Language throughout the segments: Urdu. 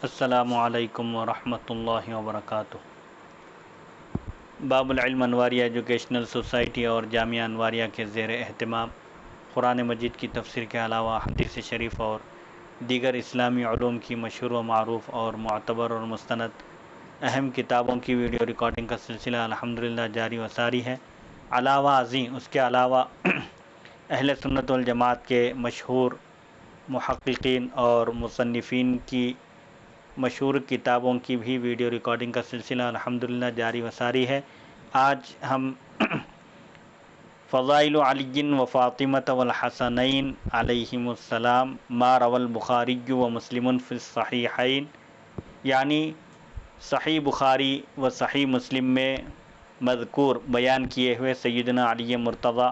السلام علیکم ورحمۃ اللہ وبرکاتہ۔ باب العلم انواریہ ایجوکیشنل سوسائٹی اور جامعہ انواریہ کے زیر اہتمام قرآن مجید کی تفسیر کے علاوہ حدیث شریف اور دیگر اسلامی علوم کی مشہور و معروف اور معتبر اور مستند اہم کتابوں کی ویڈیو ریکارڈنگ کا سلسلہ الحمدللہ جاری و ساری ہے۔ علاوہ ازیں اس کے علاوہ اہل سنت والجماعت کے مشہور محققین اور مصنفین کی مشہور کتابوں کی بھی ویڈیو ریکارڈنگ کا سلسلہ الحمدللہ جاری و ساری ہے۔ آج ہم فضائل علی و فاطمۃ والحسنین علیہم السلام ما روى البخاری و مسلم فی الصحیحین، یعنی صحیح بخاری و صحیح مسلم میں مذکور بیان کیے ہوئے سیدنا علی مرتضیٰ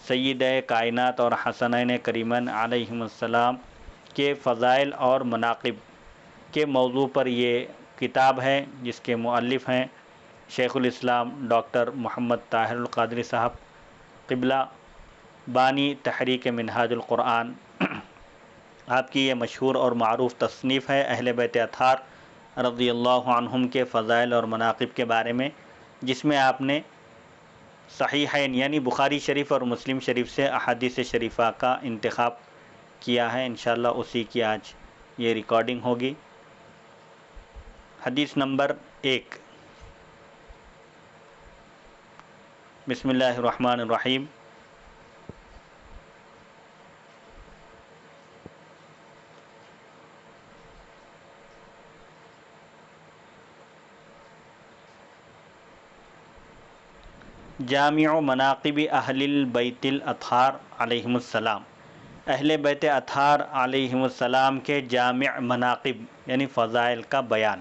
سید کائنات اور حسنین کریمین علیہم السلام کے فضائل اور مناقب کے موضوع پر یہ کتاب ہے، جس کے مؤلف ہیں شیخ الاسلام ڈاکٹر محمد طاہر القادری صاحب قبلہ، بانی تحریک منہاج القرآن۔ آپ کی یہ مشہور اور معروف تصنیف ہے اہل بیت اطہار رضی اللہ عنہم کے فضائل اور مناقب کے بارے میں، جس میں آپ نے صحیحین یعنی بخاری شریف اور مسلم شریف سے احادیث شریفہ کا انتخاب کیا ہے۔ انشاءاللہ اسی کی آج یہ ریکارڈنگ ہوگی۔ حدیث نمبر 1، بسم اللہ الرحمن الرحیم۔ جامع مناقب اہل البیت الاطہار علیہم السلام، اہل بیت اطہار علیہم السلام کے جامع مناقب یعنی فضائل کا بیان۔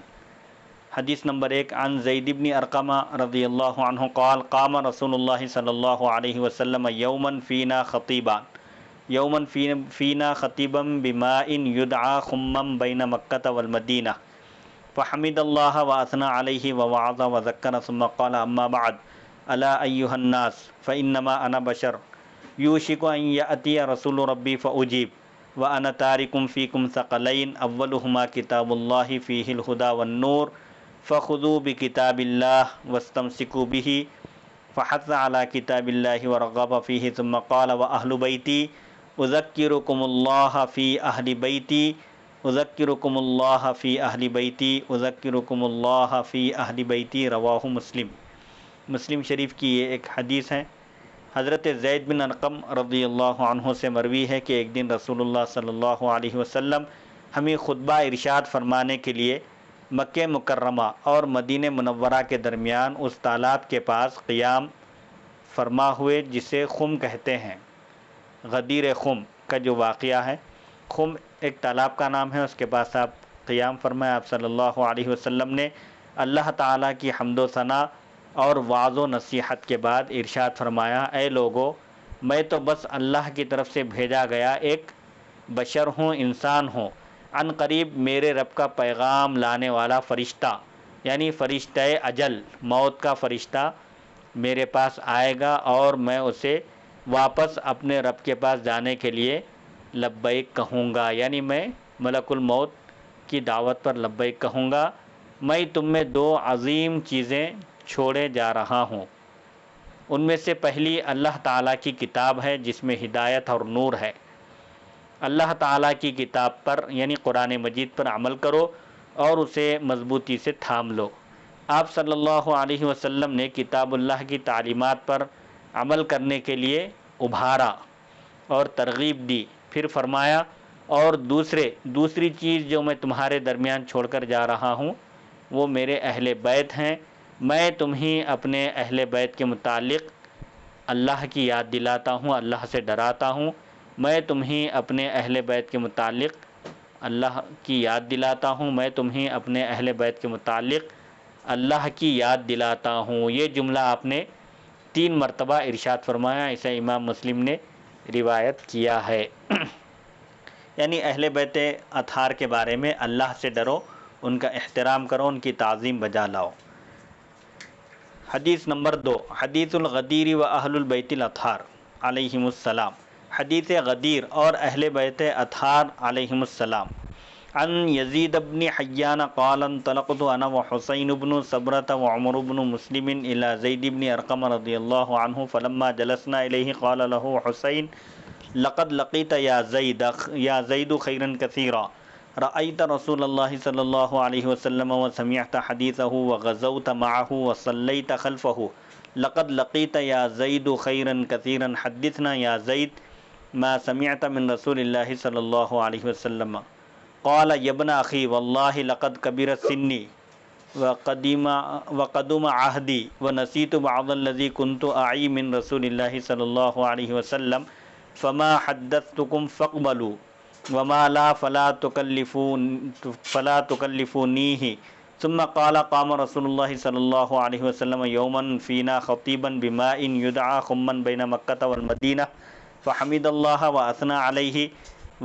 حدیث نمبر 1، عن زید بن ارقم رضی اللہ عنہ قال قام رسول اللہ صلی اللہ علیہ وسلم یوما فینا خطیبا بماء یدعى خما بین مکہ والمدینہ فحمد اللہ واثنى علیہ ووعظ وذکر ثم قال اما بعد الا ایھا الناس فانما انا بشر یوشک ان یأتی رسول ربی فاجیب وانا تارک فیکم ثقلین اولہما کتاب اللہ فیہ الہدی والنور فخذوا بکتاب اللہ واستمسکوا بہ فحث علی کتاب اللہ ورغب فیہ ثم قال واہل بیتی اذکرکم اللہ فی اہل بیتی اذکرکم اللہ فی اہل بیتی اذکرکم اللہ فی اہل بیتی، رواہ مسلم۔ مسلم شریف کی یہ ایک حدیث ہے۔ حضرت زید بن ارقم رضی اللہ عنہ سے مروی ہے کہ ایک دن رسول اللہ صلی اللہ علیہ وسلم ہمیں خطبہ ارشاد فرمانے کے لیے مکہ مکرمہ اور مدینہ منورہ کے درمیان اس تالاب کے پاس قیام فرما ہوئے جسے خم کہتے ہیں۔ غدیر خم کا جو واقعہ ہے، خم ایک تالاب کا نام ہے، اس کے پاس آپ قیام فرمائے۔ آپ صلی اللہ علیہ وسلم نے اللہ تعالیٰ کی حمد و ثنا اور وعظ و نصیحت کے بعد ارشاد فرمایا، اے لوگو، میں تو بس اللہ کی طرف سے بھیجا گیا ایک بشر ہوں، انسان ہوں، عن قریب میرے رب کا پیغام لانے والا فرشتہ یعنی فرشتہ اجل، موت کا فرشتہ میرے پاس آئے گا اور میں اسے واپس اپنے رب کے پاس جانے کے لیے لبیک کہوں گا، یعنی میں ملک الموت کی دعوت پر لبیک کہوں گا۔ میں تم میں دو عظیم چیزیں چھوڑے جا رہا ہوں، ان میں سے پہلی اللہ تعالیٰ کی کتاب ہے جس میں ہدایت اور نور ہے۔ اللہ تعالیٰ کی کتاب پر یعنی قرآن مجید پر عمل کرو اور اسے مضبوطی سے تھام لو۔ آپ صلی اللہ علیہ وسلم نے کتاب اللہ کی تعلیمات پر عمل کرنے کے لیے ابھارا اور ترغیب دی، پھر فرمایا، اور دوسری چیز جو میں تمہارے درمیان چھوڑ کر جا رہا ہوں وہ میرے اہل بیت ہیں۔ میں تمہیں اپنے اہل بیت کے متعلق اللہ کی یاد دلاتا ہوں، اللہ سے ڈراتا ہوں۔ میں تمہیں اپنے اہل بیت کے متعلق اللہ کی یاد دلاتا ہوں، میں تمہیں اپنے اہل بیت کے متعلق اللہ کی یاد دلاتا ہوں۔ یہ جملہ آپ نے 3 مرتبہ ارشاد فرمایا، اسے امام مسلم نے روایت کیا ہے۔ یعنی اہل بیت اطہار کے بارے میں اللہ سے ڈرو، ان کا احترام کرو، ان کی تعظیم بجا لاؤ۔ حدیث نمبر 2، حدیث الغدیر و اہل البیت الاطہار علیہم السلام، حدیث غدیر اور اہل بیت اطہار علیہم السلام۔ عن یزید بن حیان قال انطلقت انا وحسین بن صبرة وعمر بن مسلم الى زید بن ارقم رضی اللہ عنہ فلما جلسنا الیہ قال له حسین لقد لقیت یا زید خیرا کثیرا رأیت رسول اللہ صلی اللہ علیہ وسلم وسمعت حدیثه وغزوت معه وصلیت خلفه لقد لقیت یا زید خیرا کثیرا حدثنا یا زید ما سمعت من رسول اللہ صلی اللہ علیہ وسلم قال یا ابن اخی واللہ لقد کبرت سنی وقدم عہدی ونسیت بعض الذی كنت اعی من رسول اللہ صلی اللہ علیہ وسلم فما حدثتکم فاقبلوا وما لا فلا تکلفونیہ ثم قال قام رسول اللہ صلی اللہ علیہ وسلم یوما فینا خطیبا بماء یدعى خما بین مکۃ والمدینہ فحمد اللہ واثنى علیہ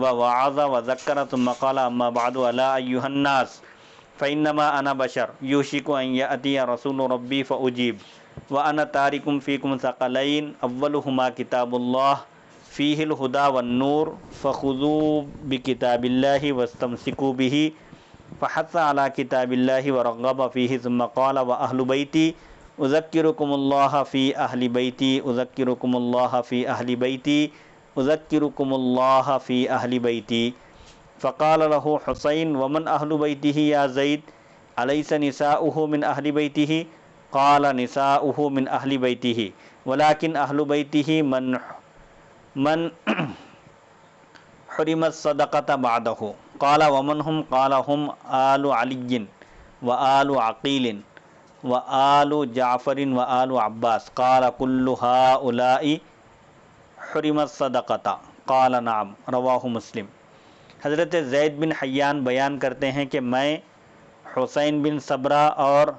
ووعظ وذکر ثم قال اما بعد الا ایھا الناس فانما انا بشر یوشک ان یأتی رسول ربی فاجیب وانا تارک فیکم ثقلین اولہما کتاب اللہ فیہ الہدی والنور فخذوا بکتاب اللہ واستمسکوا بہ فحث علی کتاب اللہ ورغب فیہ ثم قال واہل بیتی اذکرکم اللہ فی اہل بیتی اذکرکم اللہ فی اہل بیتی اذکرکم اللہ فی اہل بیتی فقال له حسین ومن اہل بیتہ یا زید الیس نساؤہ من اہل بیتہ قال نساؤہ من اہل بیتہ ولکن اہل بیتہ من حرم الصدقۃ بعدہ قال ومن هم قال هم آل علی وآل عقیل وآل جعفر وآل عباس قال کل هؤلاء حرم الصدقۃ قال نعم رواہ مسلم۔ حضرت زید بن حیان بیان کرتے ہیں کہ میں حسین بن صبرہ اور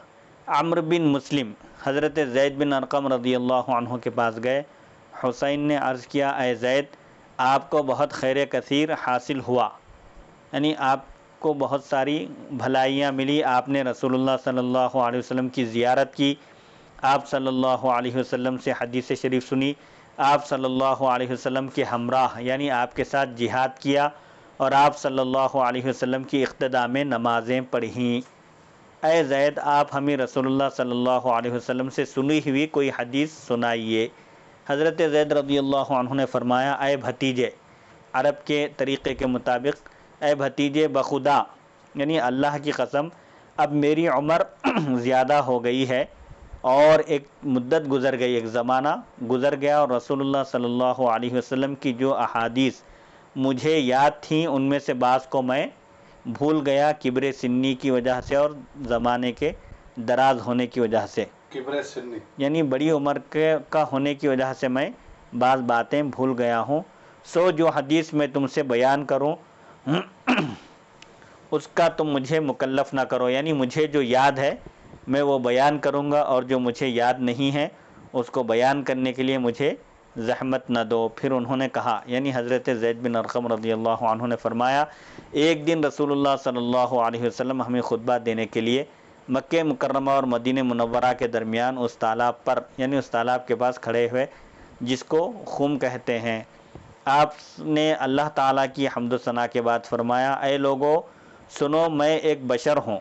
عمر بن مسلم حضرت زید بن ارقم رضی اللہ عنہ کے پاس گئے۔ حسین نے عرض کیا اے زید آپ کو بہت خیر کثیر حاصل ہوا، یعنی آپ کو بہت ساری بھلائیاں ملی، آپ نے رسول اللہ صلی اللہ علیہ وسلم کی زیارت کی، آپ صلی اللہ علیہ وسلم سے حدیث شریف سنی، آپ صلی اللہ علیہ وسلم کے ہمراہ یعنی آپ کے ساتھ جہاد کیا، اور آپ صلی اللہ علیہ وسلم کی اقتداء میں نمازیں پڑھیں۔ اے زید آپ ہمیں رسول اللہ صلی اللہ علیہ وسلم سے سنی ہوئی کوئی حدیث سنائیے۔ حضرت زید رضی اللہ عنہ نے فرمایا اے بھتیجے، عرب کے طریقے کے مطابق اے بھتیجے بخدا یعنی اللہ کی قسم اب میری عمر زیادہ ہو گئی ہے اور ایک مدت گزر گئی، ایک زمانہ گزر گیا، اور رسول اللہ صلی اللہ علیہ وسلم کی جو احادیث مجھے یاد تھیں ان میں سے بعض کو میں بھول گیا کبر سنی کی وجہ سے اور زمانے کے دراز ہونے کی وجہ سے، کبر سنی یعنی بڑی عمر کا ہونے کی وجہ سے میں بعض باتیں بھول گیا ہوں، سو جو حدیث میں تم سے بیان کروں اس کا تم مجھے مکلف نہ کرو، یعنی مجھے جو یاد ہے میں وہ بیان کروں گا، اور جو مجھے یاد نہیں ہے اس کو بیان کرنے کے لیے مجھے زحمت نہ دو۔ پھر انہوں نے کہا یعنی حضرت زید بن ارقم رضی اللہ عنہ نے فرمایا ایک دن رسول اللہ صلی اللہ علیہ وسلم ہمیں خطبہ دینے کے لیے مکہ مکرمہ اور مدینہ منورہ کے درمیان اس تالاب پر یعنی اس تالاب کے پاس کھڑے ہوئے جس کو خم کہتے ہیں، آپ نے اللہ تعالیٰ کی حمد و ثنا کے بعد فرمایا اے لوگو سنو میں ایک بشر ہوں،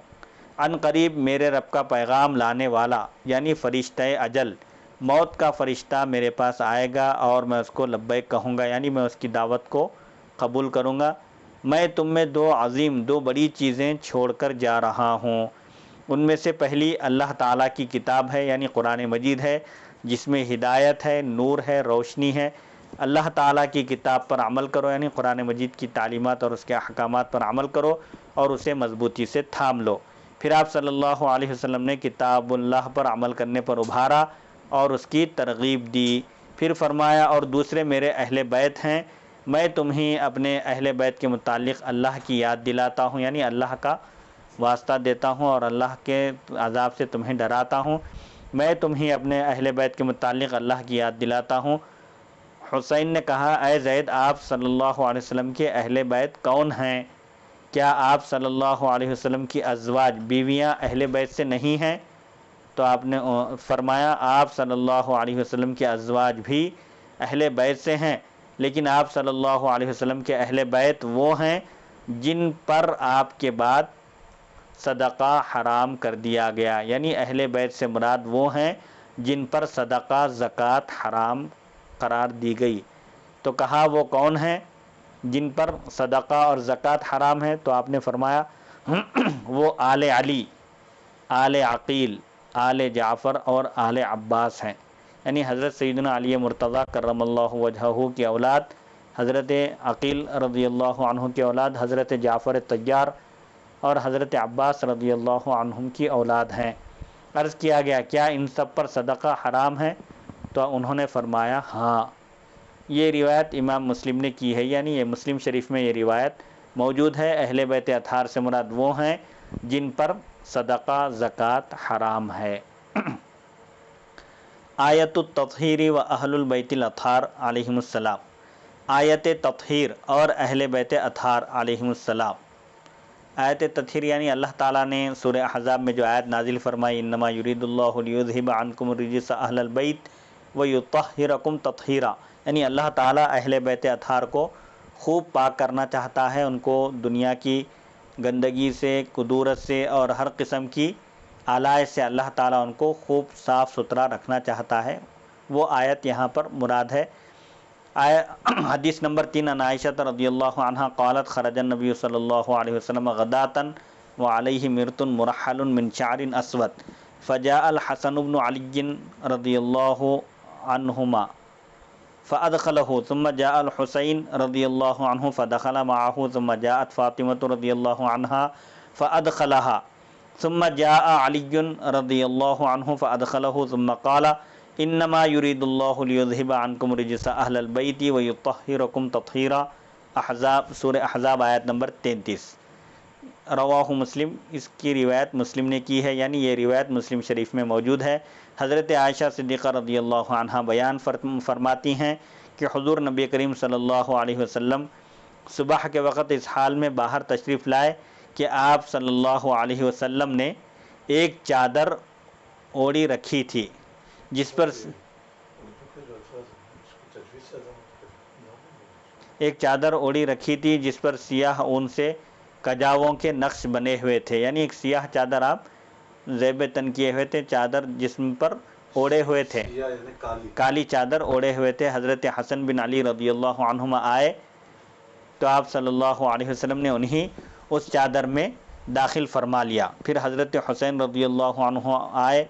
عن قریب میرے رب کا پیغام لانے والا یعنی فرشتہ اجل موت کا فرشتہ میرے پاس آئے گا اور میں اس کو لبیک کہوں گا، یعنی میں اس کی دعوت کو قبول کروں گا۔ میں تم میں دو بڑی چیزیں چھوڑ کر جا رہا ہوں، ان میں سے پہلی اللہ تعالیٰ کی کتاب ہے یعنی قرآن مجید ہے، جس میں ہدایت ہے، نور ہے، روشنی ہے۔ اللہ تعالیٰ کی کتاب پر عمل کرو یعنی قرآن مجید کی تعلیمات اور اس کے احکامات پر عمل کرو اور اسے مضبوطی سے تھام لو۔ پھر آپ صلی اللہ علیہ وسلم نے کتاب اللہ پر عمل کرنے پر ابھارا اور اس کی ترغیب دی۔ پھر فرمایا اور دوسرے میرے اہل بیت ہیں، میں تمہیں اپنے اہل بیت کے متعلق اللہ کی یاد دلاتا ہوں یعنی اللہ کا واسطہ دیتا ہوں اور اللہ کے عذاب سے تمہیں ڈراتا ہوں، میں تمہیں اپنے اہل بیت کے متعلق اللہ کی یاد دلاتا ہوں۔ حسین نے کہا اے زید آپ صلی اللہ علیہ وسلم کے اہل بیت کون ہیں؟ کیا آپ صلی اللہ علیہ وسلم کی ازواج بیویاں اہل بیت سے نہیں ہیں؟ تو آپ نے فرمایا آپ صلی اللہ علیہ وسلم کے ازواج بھی اہل بیت سے ہیں، لیکن آپ صلی اللہ علیہ وسلم کے اہل بیت وہ ہیں جن پر آپ کے بعد صدقہ حرام کر دیا گیا، یعنی اہل بیت سے مراد وہ ہیں جن پر صدقہ زکوٰۃ حرام قرار دی گئی۔ تو کہا وہ کون ہیں جن پر صدقہ اور زکوٰۃ حرام ہے؟ تو آپ نے فرمایا وہ آل علی، آل عقیل، آل جعفر اور آل عباس ہیں، یعنی حضرت سیدنا علی مرتضیٰ کرم اللہ وجہہ کی اولاد، حضرت عقیل رضی اللہ عنہ کی اولاد، حضرت جعفر طیار اور حضرت عباس رضی اللہ عنہم کی اولاد ہیں۔ عرض کیا گیا کیا ان سب پر صدقہ حرام ہے؟ تو انہوں نے فرمایا ہاں۔ یہ روایت امام مسلم نے کی ہے، یعنی یہ مسلم شریف میں یہ روایت موجود ہے۔ اہل بیت اطہار سے مراد وہ ہیں جن پر صدقہ زکوٰۃ حرام ہے۔ آیت التطہیر و اہل البیت الاطہار علیہم السلام، آیت تطہیر اور اہل بیت اطہار علیہم السلام۔ آیت تطہیر یعنی اللہ تعالیٰ نے سورہ احزاب میں جو آیت نازل فرمائی انما یرید اللہ لیذھب عنکم الرجس اہل البیت ویطہرکم تطہیرا، یعنی اللہ تعالیٰ اہل بیت اطہار کو خوب پاک کرنا چاہتا ہے، ان کو دنیا کی گندگی سے، کدورت سے اور ہر قسم کی آلائش سے اللہ تعالیٰ ان کو خوب صاف ستھرا رکھنا چاہتا ہے۔ وہ آیت یہاں پر مراد ہے۔ حدیث نمبر 3 عن عائشہ رضی اللہ عنہ قالت خرج النبی صلی اللہ علیہ وسلم غداة وعلیہ مرط مرحل من شعر اسود فجاء الحسن بن علی رضی اللہ عنہما فأدخله ثم جاء الحسین رضی اللہ عنہ فدخل معه ثم جاءت فاطمة رضی اللہ عنها فأدخلها ثم جاء علی رضی اللہ عنہ فأدخله ثم قال انما یرید اللہ لیذھب عنکم رجس اہل البیت ویطہرکم تطہیرا۔ احزاب، سورہ احزاب آیت نمبر 33۔ رواہ مسلم، اس کی روایت مسلم نے کی ہے، یعنی یہ روایت مسلم شریف میں موجود ہے۔ حضرت عائشہ صدیقہ رضی اللہ عنہا بیان فرماتی ہیں کہ حضور نبی کریم صلی اللہ علیہ وسلم صبح کے وقت اس حال میں باہر تشریف لائے کہ آپ صلی اللہ علیہ وسلم نے ایک چادر اوڑھی رکھی تھی جس پر سیاہ اون سے کجاووں کے نقش بنے ہوئے تھے، یعنی ایک سیاہ چادر آپ زیب تن کیے ہوئے تھے، چادر جسم پر اوڑھے ہوئے تھے، کالی چادر اوڑھے ہوئے تھے۔ حضرت حسن بن علی رضی اللہ عنہما آئے تو آپ صلی اللہ علیہ وسلم نے انہیں اس چادر میں داخل فرما لیا۔ پھر حضرت حسین رضی اللہ عنہ آئے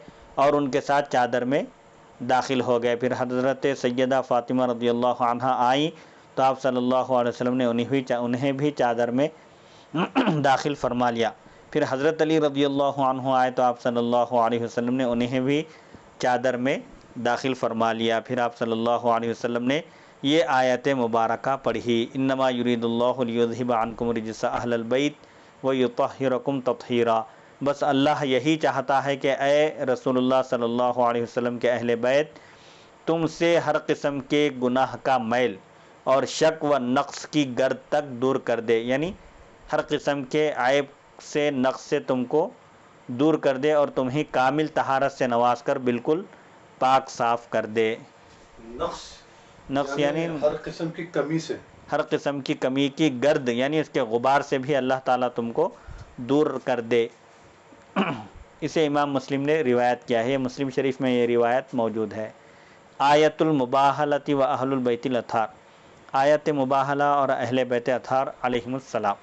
اور ان کے ساتھ چادر میں داخل ہو گئے۔ پھر حضرت سیدہ فاطمہ رضی اللہ عنہ آئیں تو آپ صلی اللہ علیہ وسلم نے انہیں بھی چادر میں داخل فرما لیا۔ پھر حضرت علی رضی اللہ عنہ آئے تو آپ صلی اللہ علیہ وسلم نے انہیں بھی چادر میں داخل فرما لیا۔ پھر آپ صلی اللہ علیہ وسلم نے یہ آیت مبارکہ پڑھی انما یرید اللہ لیذھب عنکم رجس اہل البیت ویطہرکم تطہیرا۔ بس اللہ یہی چاہتا ہے کہ اے رسول اللہ صلی اللہ علیہ وسلم کے اہل بیت تم سے ہر قسم کے گناہ کا میل اور شک و نقص کی گرد تک دور کر دے، یعنی ہر قسم کے عیب سے، نقص سے تم کو دور کر دے اور تمہیں کامل طہارت سے نواز کر بالکل پاک صاف کر دے۔ نقص یعنی ہر قسم کی کمی سے، ہر قسم کی کمی کی گرد یعنی اس کے غبار سے بھی اللہ تعالیٰ تم کو دور کر دے۔ اسے امام مسلم نے روایت کیا ہے، مسلم شریف میں یہ روایت موجود ہے۔ آیت المباہلۃ و اہل البیت الاطہار، آیت مباہلہ اور اہل بیت اطہار علیہم السلام۔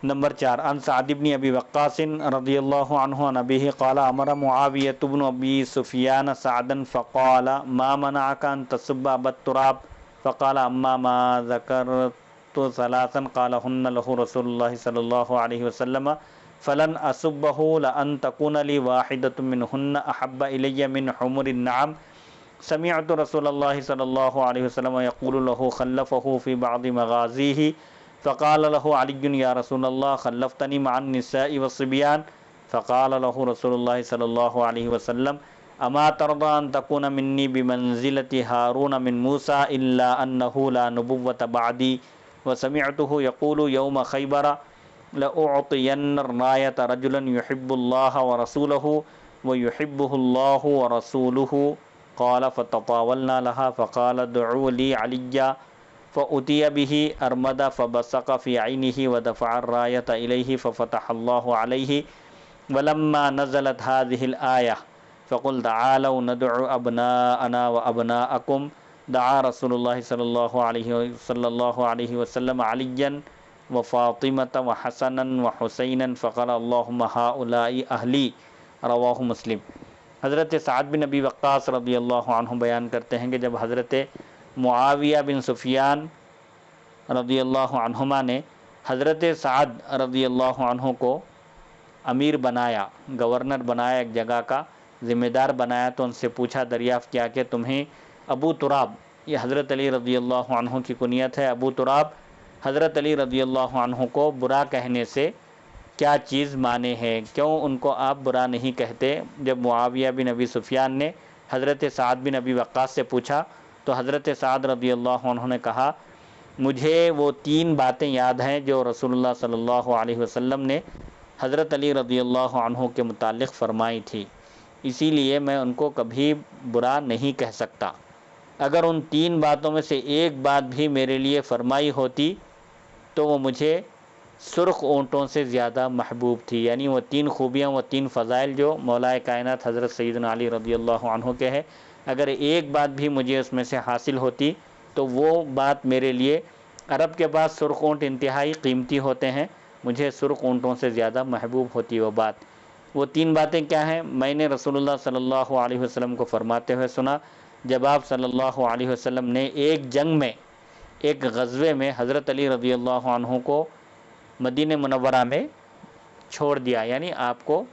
نمبر 4 عن سعد بن ابی وقاص رضی اللہ عنہ عن ابیہ قال امر معاویۃ بن ابی سفیان سعدا فقال ما منعک ان تسب ابا التراب فقال اما ما ذکرت ثلاثا قالهن له رسول اللہ صلی اللہ علیہ وسلم فلن اسبہ لان تکون لی واحدۃ منہن احب الی من حمر النعم سمعت رسول اللہ صلی اللہ علیہ وسلم یقول له خلفہ فی بعض مغازیہ فقال له علی یا رسول اللہ خلفتنی مع النساء والصبیان فقال له رسول اللہ صلی اللہ علیہ وسلم اما ترضى ان تكون منی بمنزلۃ ہارون من موسیٰ الا انہ لا نبوۃ بعدی وسمعته یقول یوم خیبر لأعطین الرایۃ رجلا یحب اللہ ورسولہ ویحبہ اللہ ورسولہ قال فتطاولنا لها فقال ادعوا لي علیا فأتي به أرمد فبصق في عينه ودفع الراية إليه ففتح الله عليه ولما نزلت هذه الآية فقل تعالوا ندعو أبناءنا وأبناءكم دعا رسول الله صلى الله عليه وسلم عليا وفاطمة وحسنا وحسينا فقال اللهم هؤلاء أهلي رواہ مسلم۔ حضرت سعد بن ابی وقاص رضی اللہ عنہ بیان کرتے ہیں کہ جب حضرت معاویہ بن سفیان رضی اللہ عنہما نے حضرت سعد رضی اللہ عنہ کو امیر بنایا، گورنر بنایا، ایک جگہ کا ذمہ دار بنایا، تو ان سے پوچھا، دریافت کیا کہ تمہیں ابو تراب، یہ حضرت علی رضی اللہ عنہ کی کنیت ہے، ابو تراب حضرت علی رضی اللہ عنہ کو برا کہنے سے کیا چیز مانے ہے، کیوں ان کو آپ برا نہیں کہتے؟ جب معاویہ بن ابی سفیان نے حضرت سعد بن ابی وقاص سے پوچھا تو حضرت سعد رضی اللہ عنہ نے کہا، مجھے وہ 3 باتیں یاد ہیں جو رسول اللہ صلی اللہ علیہ وسلم نے حضرت علی رضی اللہ عنہ کے متعلق فرمائی تھی، اسی لیے میں ان کو کبھی برا نہیں کہہ سکتا۔ اگر ان 3 باتوں میں سے ایک بات بھی میرے لیے فرمائی ہوتی تو وہ مجھے سرخ اونٹوں سے زیادہ محبوب تھی، یعنی وہ 3 خوبیاں، وہ 3 فضائل جو مولا کائنات حضرت سیدنا علی رضی اللہ عنہ کے ہیں، اگر ایک بات بھی مجھے اس میں سے حاصل ہوتی تو وہ بات میرے لیے، عرب کے پاس سرخ اونٹ انتہائی قیمتی ہوتے ہیں، مجھے سرخ اونٹوں سے زیادہ محبوب ہوتی وہ بات۔ وہ 3 باتیں کیا ہیں؟ میں نے رسول اللہ صلی اللہ علیہ وسلم کو فرماتے ہوئے سنا جب آپ صلی اللہ علیہ وسلم نے ایک جنگ میں، ایک غزوے میں حضرت علی رضی اللہ عنہ کو مدینہ منورہ میں چھوڑ دیا، یعنی آپ کو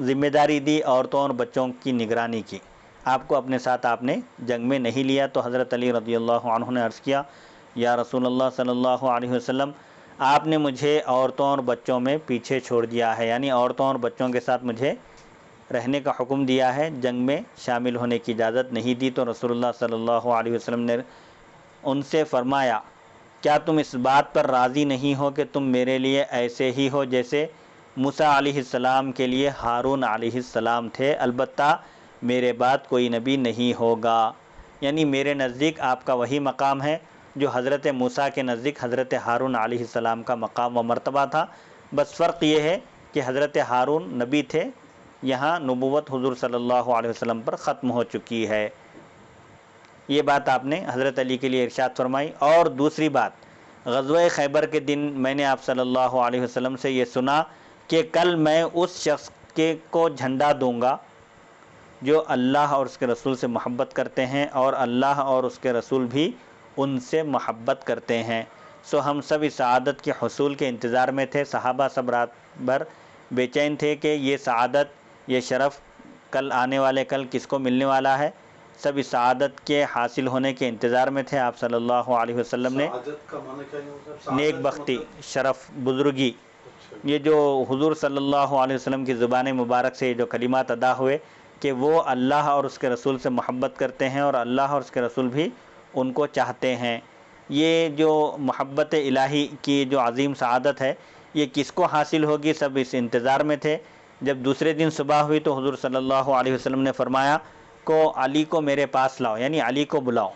ذمہ داری دی عورتوں اور بچوں کی نگرانی کی، آپ کو اپنے ساتھ آپ نے جنگ میں نہیں لیا، تو حضرت علی رضی اللہ عنہ نے عرض کیا، یا رسول اللہ صلی اللہ علیہ وسلم، آپ نے مجھے عورتوں اور بچوں میں پیچھے چھوڑ دیا ہے، یعنی عورتوں اور بچوں کے ساتھ مجھے رہنے کا حکم دیا ہے، جنگ میں شامل ہونے کی اجازت نہیں دی۔ تو رسول اللہ صلی اللہ علیہ وسلم نے ان سے فرمایا، کیا تم اس بات پر راضی نہیں ہو کہ تم میرے لیے ایسے ہی ہو جیسے موسیٰ علیہ السلام کے لیے ہارون علیہ السلام تھے، البتہ میرے بعد کوئی نبی نہیں ہوگا، یعنی میرے نزدیک آپ کا وہی مقام ہے جو حضرت موسیٰ کے نزدیک حضرت ہارون علیہ السلام کا مقام و مرتبہ تھا، بس فرق یہ ہے کہ حضرت ہارون نبی تھے، یہاں نبوت حضور صلی اللہ علیہ وسلم پر ختم ہو چکی ہے۔ یہ بات آپ نے حضرت علی کے لیے ارشاد فرمائی۔ اور دوسری بات، غزوہ خیبر کے دن میں نے آپ صلی اللہ علیہ وسلم سے یہ سنا کہ کل میں اس شخص کو جھنڈا دوں گا جو اللہ اور اس کے رسول سے محبت کرتے ہیں، اور اللہ اور اس کے رسول بھی ان سے محبت کرتے ہیں۔ سو ہم سب اس سعادت کے حصول کے انتظار میں تھے، صحابہ سب رات بھر بے چین تھے کہ یہ سعادت، یہ شرف کل آنے والے کل کس کو ملنے والا ہے، سب اس سعادت کے حاصل ہونے کے انتظار میں تھے۔ آپ صلی اللہ علیہ وسلم نے سعادت کا معنی کیا ہے؟ نیک بختی، شرف، بزرگی، یہ جو حضور صلی اللہ علیہ وسلم کی زبان مبارک سے جو کلمات ادا ہوئے کہ وہ اللہ اور اس کے رسول سے محبت کرتے ہیں اور اللہ اور اس کے رسول بھی ان کو چاہتے ہیں، یہ جو محبت الہی کی جو عظیم سعادت ہے، یہ کس کو حاصل ہوگی، سب اس انتظار میں تھے۔ جب دوسرے دن صبح ہوئی تو حضور صلی اللہ علیہ وسلم نے فرمایا کو علی کو میرے پاس لاؤ، یعنی علی کو بلاؤ۔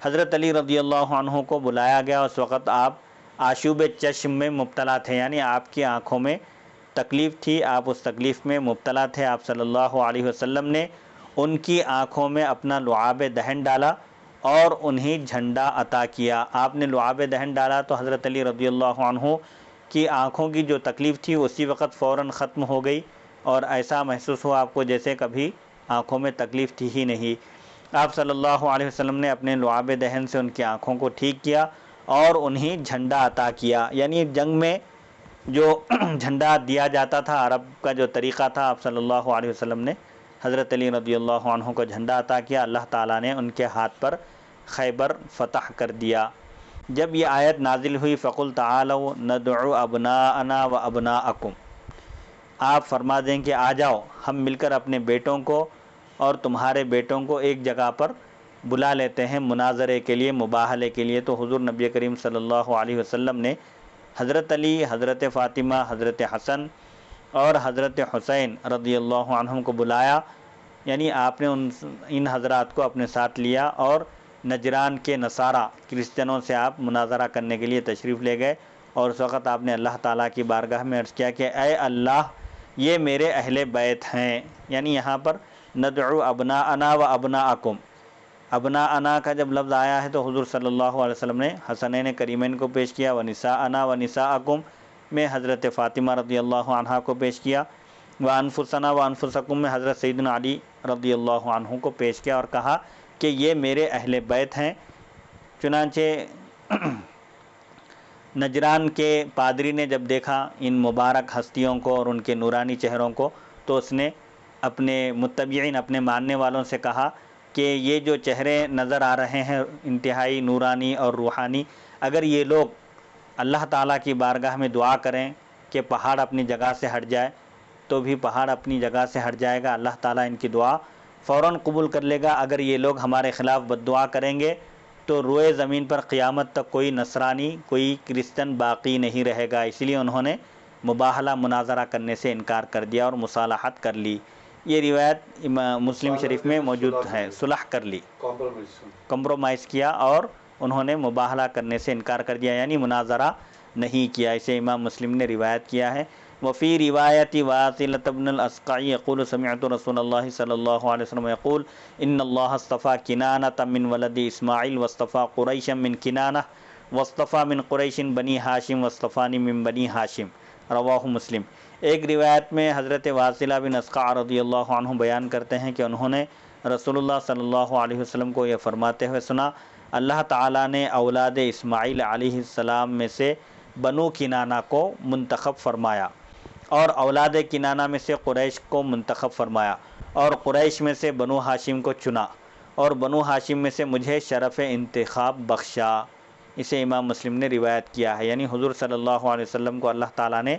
حضرت علی رضی اللہ عنہ کو بلایا گیا۔ اس وقت آپ آشوب چشم میں مبتلا تھے، یعنی آپ کی آنکھوں میں تکلیف تھی، آپ اس تکلیف میں مبتلا تھے۔ آپ صلی اللہ علیہ وسلم نے ان کی آنکھوں میں اپنا لعاب دہن ڈالا اور انہیں جھنڈا عطا کیا۔ آپ نے لعاب دہن ڈالا تو حضرت علی رضی اللہ عنہ کی آنکھوں کی جو تکلیف تھی اسی وقت فوراً ختم ہو گئی، اور ایسا محسوس ہوا آپ کو جیسے کبھی آنکھوں میں تکلیف تھی ہی نہیں۔ آپ صلی اللہ علیہ وسلم نے اپنے لعاب دہن سے ان کی آنکھوں کو ٹھیک کیا اور انہیں جھنڈا عطا کیا، یعنی جنگ میں جو جھنڈا دیا جاتا تھا، عرب کا جو طریقہ تھا، آپ صلی اللہ علیہ وسلم نے حضرت علی رضی اللہ عنہ کو جھنڈا عطا کیا، اللہ تعالیٰ نے ان کے ہاتھ پر خیبر فتح کر دیا۔ جب یہ آیت نازل ہوئی فَقُلْ تَعَالَوْا نَدْعُ أَبْنَاءَنَا وَأَبْنَاءَكُمْ، آپ فرما دیں کہ آ جاؤ ہم مل کر اپنے بیٹوں کو اور تمہارے بیٹوں کو ایک جگہ پر بلا لیتے ہیں مناظرے کے لیے، مباہلے کے لیے۔ تو حضور نبی کریم صلی اللہ علیہ وسلم نے حضرت علی، حضرت فاطمہ، حضرت حسن اور حضرت حسین رضی اللہ عنہم کو بلایا، یعنی آپ نے ان حضرات کو اپنے ساتھ لیا اور نجران کے نصارہ کرسچنوں سے آپ مناظرہ کرنے کے لیے تشریف لے گئے، اور اس وقت آپ نے اللہ تعالیٰ کی بارگاہ میں عرض کیا کہ اے اللہ یہ میرے اہل بیت ہیں، یعنی یہاں پر ندعو ابناءنا و ابناءکم، ابناءنا کا جب لفظ آیا ہے تو حضور صلی اللہ علیہ وسلم نے حسنین کریمین کو پیش کیا، و نساءنا و نساءکم میں حضرت فاطمہ رضی اللہ عنہا کو پیش کیا، و انفسنا و انفسکم میں حضرت سیدنا علی رضی اللہ عنہ کو پیش کیا، اور کہا کہ یہ میرے اہل بیت ہیں۔ چنانچہ نجران کے پادری نے جب دیکھا ان مبارک ہستیوں کو اور ان کے نورانی چہروں کو، تو اس نے اپنے متبعین، اپنے ماننے والوں سے کہا کہ یہ جو چہرے نظر آ رہے ہیں انتہائی نورانی اور روحانی، اگر یہ لوگ اللہ تعالیٰ کی بارگاہ میں دعا کریں کہ پہاڑ اپنی جگہ سے ہٹ جائے تو بھی پہاڑ اپنی جگہ سے ہٹ جائے گا، اللہ تعالیٰ ان کی دعا فوراً قبول کر لے گا۔ اگر یہ لوگ ہمارے خلاف بد دعا کریں گے تو روئے زمین پر قیامت تک کوئی نصرانی، کوئی کرسچن باقی نہیں رہے گا۔ اس لیے انہوں نے مباہلہ مناظرہ کرنے سے انکار کر دیا اور مصالحت کر لی۔ یہ روایت مسلم شریف میں موجود ہے، صلح کر لی، کمپرومائز کیا اور انہوں نے مباہلہ کرنے سے انکار کر دیا، یعنی مناظرہ نہیں کیا۔ اسے امام مسلم نے روایت کیا ہے۔ وفی روایت واصلۃ بن الاسقع یقول سمعت رسول اللہ صلی اللہ علیہ وسلم یقول ان اللہ اصطفى کنانۃ من ولد اسماعیل واصطفى قریشا من کنانہ واصطفى من قریش بنی ہاشم واصطفانی من بنی ہاشم، رواہ مسلم۔ ایک روایت میں حضرت واصلہ بن اسقع رضی اللہ عنہ بیان کرتے ہیں کہ انہوں نے رسول اللہ صلی اللہ علیہ وسلم کو یہ فرماتے ہوئے سنا، اللہ تعالیٰ نے اولاد اسماعیل علیہ السلام میں سے بنو کنانہ کو منتخب فرمایا، اور اولاد کنانہ میں سے قریش کو منتخب فرمایا، اور قریش میں سے بنو ہاشم کو چنا، اور بنو ہاشم میں سے مجھے شرف انتخاب بخشا۔ اسے امام مسلم نے روایت کیا ہے، یعنی حضور صلی اللہ علیہ وسلم کو اللہ تعالیٰ نے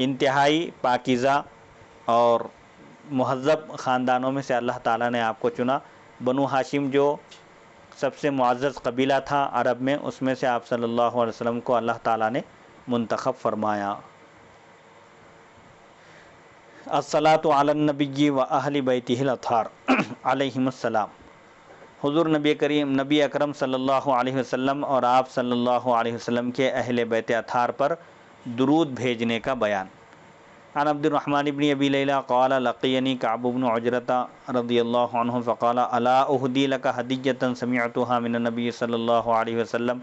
انتہائی پاکیزہ اور مہذب خاندانوں میں سے اللہ تعالیٰ نے آپ کو چنا۔ بنو ہاشم جو سب سے معزز قبیلہ تھا عرب میں، اس میں سے آپ صلی اللہ علیہ وسلم کو اللہ تعالیٰ نے منتخب فرمایا۔ الصلاۃ علی النبی و اہل بیتہ الاطہار علیہم السلام۔ حضور نبی اکرم صلی اللہ علیہ وسلم اور آپ صلی اللہ علیہ وسلم کے اہل بیت اطہار پر درود بھیجنے کا بیان۔ عن عبد الرحمن بن ابی لیلى قال لقینی کعب بن عجرة رضی اللہ عنہ فقال الا اہدی لک ہدیۃ سمعتها من النبی صلی اللہ علیہ وسلم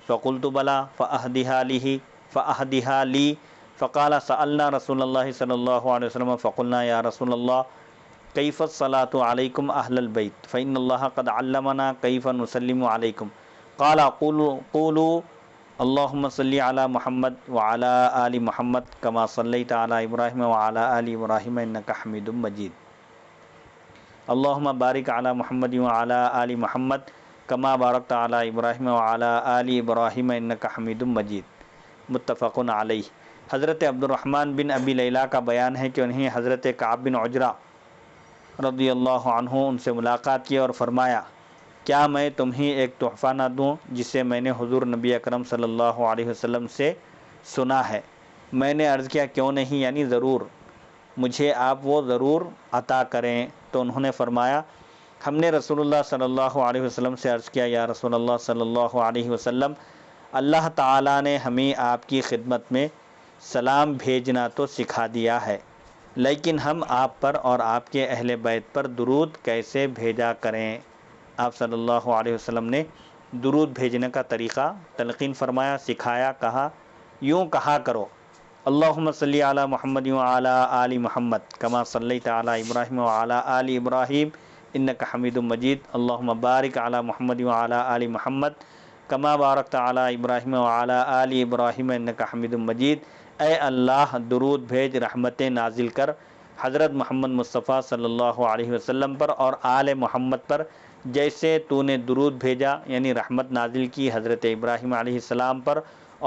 فقلت بلا فأهدها لی فقال سألنا رسول اللہ صلی اللہ علیہ وسلم فقلنا یا رسول اللہ کیف الصلاة علیکم اہل البیت فإن اللہ قد علمنا کیف نسلم علیکم قال قولوا اللہم صلی علی محمد وعلی آل محمد کما صلیت علی ابراہیم وعلی آل ابراہیم انک حمید مجید اللہم بارک علی محمد وعلی آل محمد کما بارکت علی ابراہیم وعلی آل ابراہیم انک حمید مجید، متفق علیہ۔ حضرت عبد الرحمن بن ابی لیلہ کا بیان ہے کہ انہیں حضرت کعب بن عجرہ رضی اللہ عنہ ان سے ملاقات کی اور فرمایا کیا میں تمہیں ایک تحفہ نہ دوں جسے میں نے حضور نبی اکرم صلی اللہ علیہ وسلم سے سنا ہے؟ میں نے عرض کیا کیوں نہیں، یعنی ضرور، مجھے آپ وہ ضرور عطا کریں۔ تو انہوں نے فرمایا ہم نے رسول اللہ صلی اللہ علیہ وسلم سے عرض کیا یا رسول اللہ صلی اللہ علیہ وسلم اللہ تعالیٰ نے ہمیں آپ کی خدمت میں سلام بھیجنا تو سکھا دیا ہے، لیکن ہم آپ پر اور آپ کے اہل بیت پر درود کیسے بھیجا کریں؟ آپ صلی اللہ علیہ وسلم نے درود بھیجنے کا طریقہ تلقین فرمایا، سکھایا، کہا یوں کہا کرو اللہم صلی علی محمد وعلی آل محمد کما صلیت علی ابراہیم وعلی آل ابراہیم انک حمید مجید اللہم بارک علی محمد وعلی آل محمد کما بارکت علی ابراہیم وعلی آل ابراہیم انک حمید مجید۔ اے اللہ درود بھیج، رحمتیں نازل کر حضرت محمد مصطفیٰ صلی اللہ علیہ وسلم پر اور آل محمد پر جیسے تو نے درود بھیجا، یعنی رحمت نازل کی حضرت ابراہیم علیہ السلام پر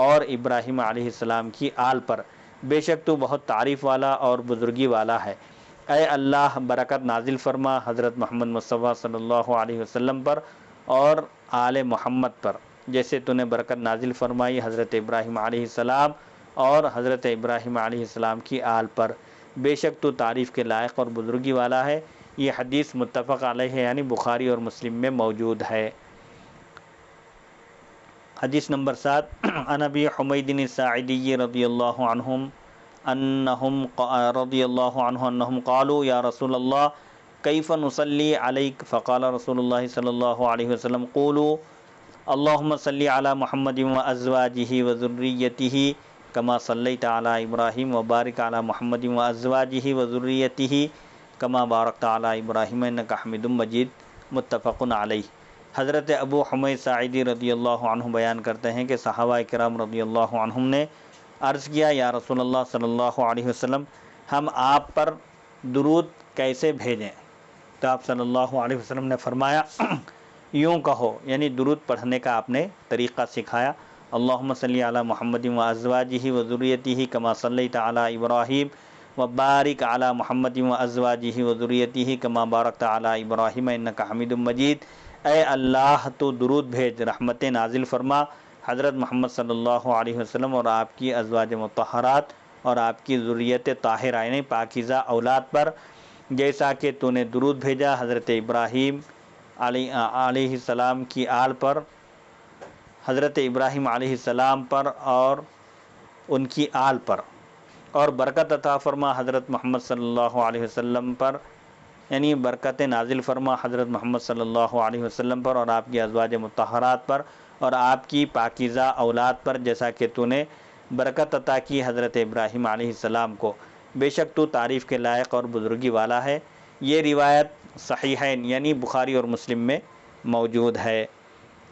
اور ابراہیم علیہ السلام کی آل پر، بے شک تو بہت تعریف والا اور بزرگی والا ہے۔ اے اللہ برکت نازل فرما حضرت محمد مصطفیٰ صلی اللہ علیہ وسلم پر اور آل محمد پر جیسے تو نے برکت نازل فرمائی حضرت ابراہیم علیہ السلام اور حضرت ابراہیم علیہ السلام کی آل پر، بے شک تو تعریف کے لائق اور بزرگی والا ہے۔ یہ حدیث متفق علیہ ہے، یعنی بخاری اور مسلم میں موجود ہے۔ حدیث نمبر 7 عن ابی حمید الساعدی رضی اللہ عنہم رضی اللہ عنہ انہم قالوا یا رسول اللہ کیف نصلی علیک فقال رسول اللہ صلی اللہ علیہ وسلم قولوا اللہم صلی علی محمد وازواجہ وذریتہ کما صلیت علی ابراہیم وبارک علی محمد وازواجہ وذریتہ کما بارکت علی ابراہیم انک حمید مجید متفق علیہ۔ حضرت ابو حمید ساعدی رضی اللہ عنہ بیان کرتے ہیں کہ صحابہ کرام رضی اللہ عنہم نے عرض کیا یا رسول اللہ صلی اللہ علیہ وسلم ہم آپ پر درود کیسے بھیجیں؟ تو آپ صلی اللہ علیہ وسلم نے فرمایا یوں کہو، یعنی درود پڑھنے کا آپ نے طریقہ سکھایا، اللہم صلی علی محمد وازواجہ وذریتہ کما صلیت علی ابراہیم وبارک علی محمد وازواجہ وذریتہ کما بارکت علی ابراہیم انک حمید مجید۔ اے اللہ تو درود بھیج، رحمتیں نازل فرما حضرت محمد صلی اللہ علیہ وسلم اور آپ کی ازواج مطہرات اور آپ کی ذریت طاہرہ یعنی پاکیزہ اولاد پر، جیسا کہ تو نے درود بھیجا حضرت ابراہیم علیہ السلام کی آل پر، حضرت ابراہیم علیہ السلام پر اور ان کی آل پر، اور برکت عطا فرما حضرت محمد صلی اللہ علیہ وسلم پر، یعنی برکت نازل فرما حضرت محمد صلی اللہ علیہ وسلم پر اور آپ کی ازواج مطہرات پر اور آپ کی پاکیزہ اولاد پر، جیسا کہ تو نے برکت عطا کی حضرت ابراہیم علیہ السلام کو، بے شک تو تعریف کے لائق اور بزرگی والا ہے۔ یہ روایت صحیحین یعنی بخاری اور مسلم میں موجود ہے۔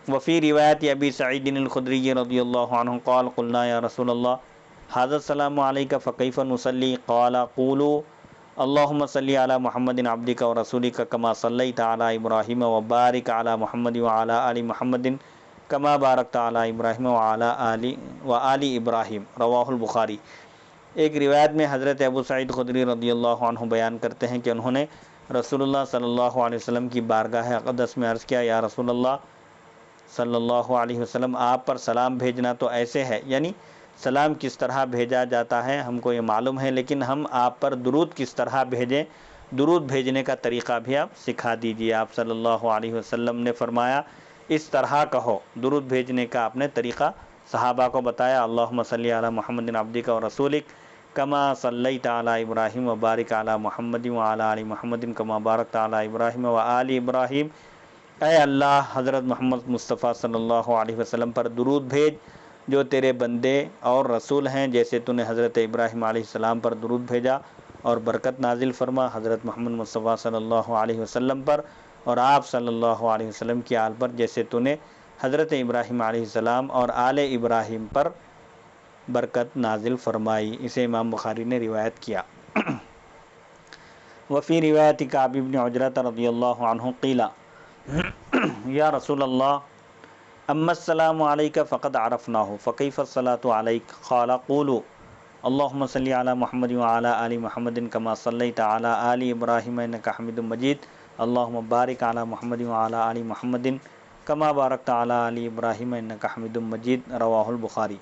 وفی روایت ابی سعید الخدری رضی اللہ عنہ قال قلنا یا رسول اللہ ھذا السلام علیک فکیف نصلی قال قولوا اللہم صلی علی محمد عبدک ورسولک کما صلیت علی ابراہیم وبارک علی محمد وعلی آل محمد کما بارکت علی ابراہیم وآل ابراہیم، رواہ البخاری۔ ایک روایت میں حضرت ابو سعید خدری رضی اللہ عنہ بیان کرتے ہیں کہ انہوں نے رسول اللہ صلی اللہ علیہ وسلم کی بارگاہ اقدس میں عرض کیا یا رسول اللہ صلی اللہ علیہ وسلم آپ پر سلام بھیجنا تو ایسے ہے، یعنی سلام کس طرح بھیجا جاتا ہے ہم کو یہ معلوم ہے، لیکن ہم آپ پر درود کس طرح بھیجیں، درود بھیجنے کا طریقہ بھی آپ سکھا دیجیے۔ آپ صلی اللہ علیہ وسلم نے فرمایا اس طرح کہو، درود بھیجنے کا آپ نے طریقہ صحابہ کو بتایا، اللہم صلی علی محمد عبدک ورسولک کما صلیت علی ابراہیم وبارک علی محمد وعلی آل محمد کما بارکت علی ابراہیم وآل ابراہیم۔ اے اللہ حضرت محمد مصطفیٰ صلی اللہ علیہ وسلم پر درود بھیج جو تیرے بندے اور رسول ہیں، جیسے تو نے حضرت ابراہیم علیہ السلام پر درود بھیجا، اور برکت نازل فرما حضرت محمد مصطفیٰ صلی اللہ علیہ وسلم پر اور آپ صلی اللہ علیہ وسلم کی آل پر، جیسے تو نے حضرت ابراہیم علیہ السلام اور آل ابراہیم پر برکت نازل فرمائی۔ اسے امام بخاری نے روایت کیا۔ وفی روایت کعب بن عجرہ رضی اللہ عنہ قیل یا رسول اللہ اما السلام علیک فقد عرفناہ فکیف الصلاۃ علیک قال قولوا اللہم صلی علی محمد وعلی آل محمد کما صلیت علی آل ابراہیم انک حمید مجید اللہم بارک علی محمد وعلی آل محمد کما بارکت علی آل ابراہیم انک حمید مجید، رواہ البخاری۔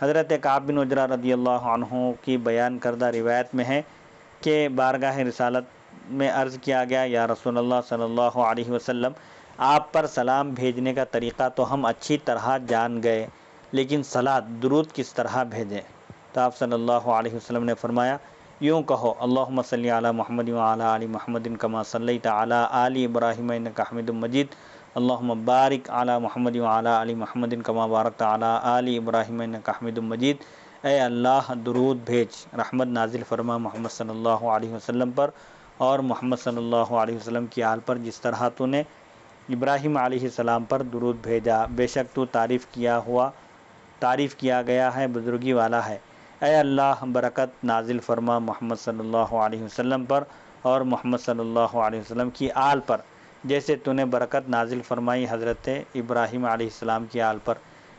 حضرت کعب بن عجرہ رضی اللہ عنہ کی بیان کردہ روایت میں ہے کہ بارگاہ رسالت میں عرض کیا گیا یا رسول اللہ صلی اللہ علیہ وسلم آپ پر سلام بھیجنے کا طریقہ تو ہم اچھی طرح جان گئے، لیکن صلاۃ درود کس طرح بھیجیں؟ تو آپ صلی اللہ علیہ وسلم نے فرمایا یوں کہو، اللہم صلی علی محمد وعلی آل محمد کما صلیت علی آل ابراہیم انک حمید مجید اللہم بارک علی محمد وعلی آل محمد کما بارکت علی آل ابراہیم انک حمید مجید۔ اے اللہ درود بھیج، رحمت نازل فرما محمد صلی اللہ علیہ وسلم پر اور محمد صلی اللہ علیہ وسلم کی آل پر، جس طرح تو نے ابراہیم علیہ السلام پر درود بھیجا، بے شک تو تعریف کیا گیا ہے، بزرگی والا ہے۔ اے اللہ برکت نازل فرما محمد صلی اللہ علیہ وسلم پر اور محمد صلی اللہ علیہ وسلم کی آل پر، جیسے تو نے برکت نازل فرمائی حضرت ابراہیم علیہ السلام کی آل پر،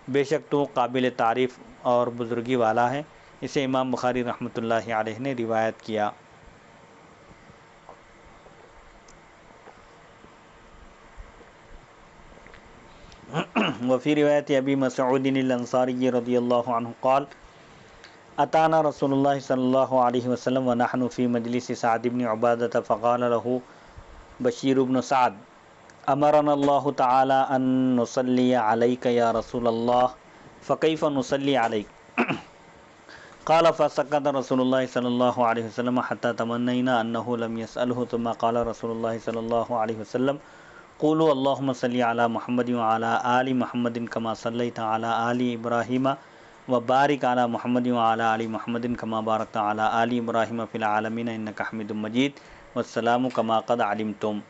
بے شک تو قابل تعریف اور بزرگی والا ہے۔ اسے امام بخاری رحمۃ اللہ علیہ نے روایت کیا۔ وفی روایت ابی مسعود الانصاری رضی اللہ عنہ قال اتانا رسول اللہ صلی اللہ علیہ وسلم ونحن فی مجلس سعد بن عبادۃ فقال له بشیر بن سعد امرنا اللہ تعالی ان نصلی علیک یا رسول اللہ فکیف نصلی علیک قال فسكت رسول الله صلى الله عليه وسلم حتى تمنينا أنه لم يسأله ثم قال رسول الله صلى الله عليه وسلم قولوا اللهم صل على محمد وعلى آل محمد كما صليت على آل إبراهيم وبارك على محمد وعلى آل محمد كما باركت على آل إبراهيم في العالمين إنك حميد مجيد والسلام كما قد علمتم۔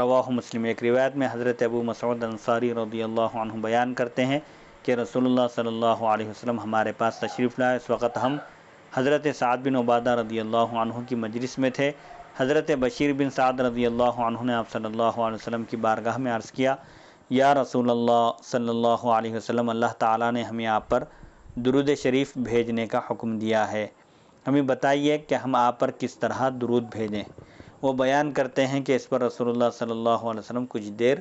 رواہ مسلم۔ ایک روایت میں حضرت ابو مسعود انصاری رضی اللہ عنہ بیان کرتے ہیں کہ رسول اللہ صلی اللہ علیہ وسلم ہمارے پاس تشریف لائے۔ اس وقت ہم حضرت سعد بن عبادہ رضی اللہ عنہ کی مجلس میں تھے۔ حضرت بشیر بن سعد رضی اللہ عنہ نے آپ صلی اللہ علیہ وسلم کی بارگاہ میں عرض کیا، یا رسول اللہ صلی اللہ علیہ وسلم، اللہ تعالیٰ نے ہمیں آپ پر درود شریف بھیجنے کا حکم دیا ہے، ہمیں بتائیے کہ ہم آپ پر کس طرح درود بھیجیں۔ وہ بیان کرتے ہیں کہ اس پر رسول اللہ صلی اللہ علیہ وسلم کچھ دیر